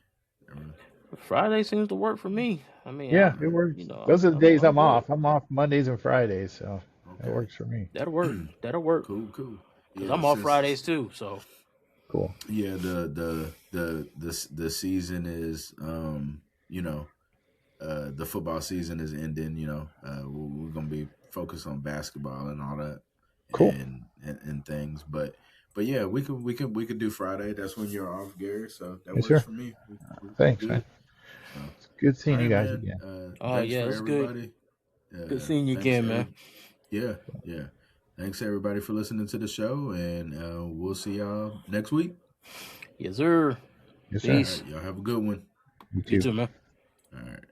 Friday seems to work for me. I mean, it works. Those are the days I'm off. I'm off Mondays and Fridays, so that works for me. That'll work. Cool. Because I'm off Fridays too, so. Cool. Yeah, the season is the football season is ending. We're gonna be focused on basketball and all that, cool, and things. But yeah, we could do Friday. That's when you're off, Gary. So that works for me. Thanks, man. It's good seeing you guys again. It's good. Good seeing you again, man. Yeah. Thanks everybody for listening to the show, and we'll see y'all next week. Yes, sir. Yes, Peace. Right, y'all have a good one. You too, man. All right.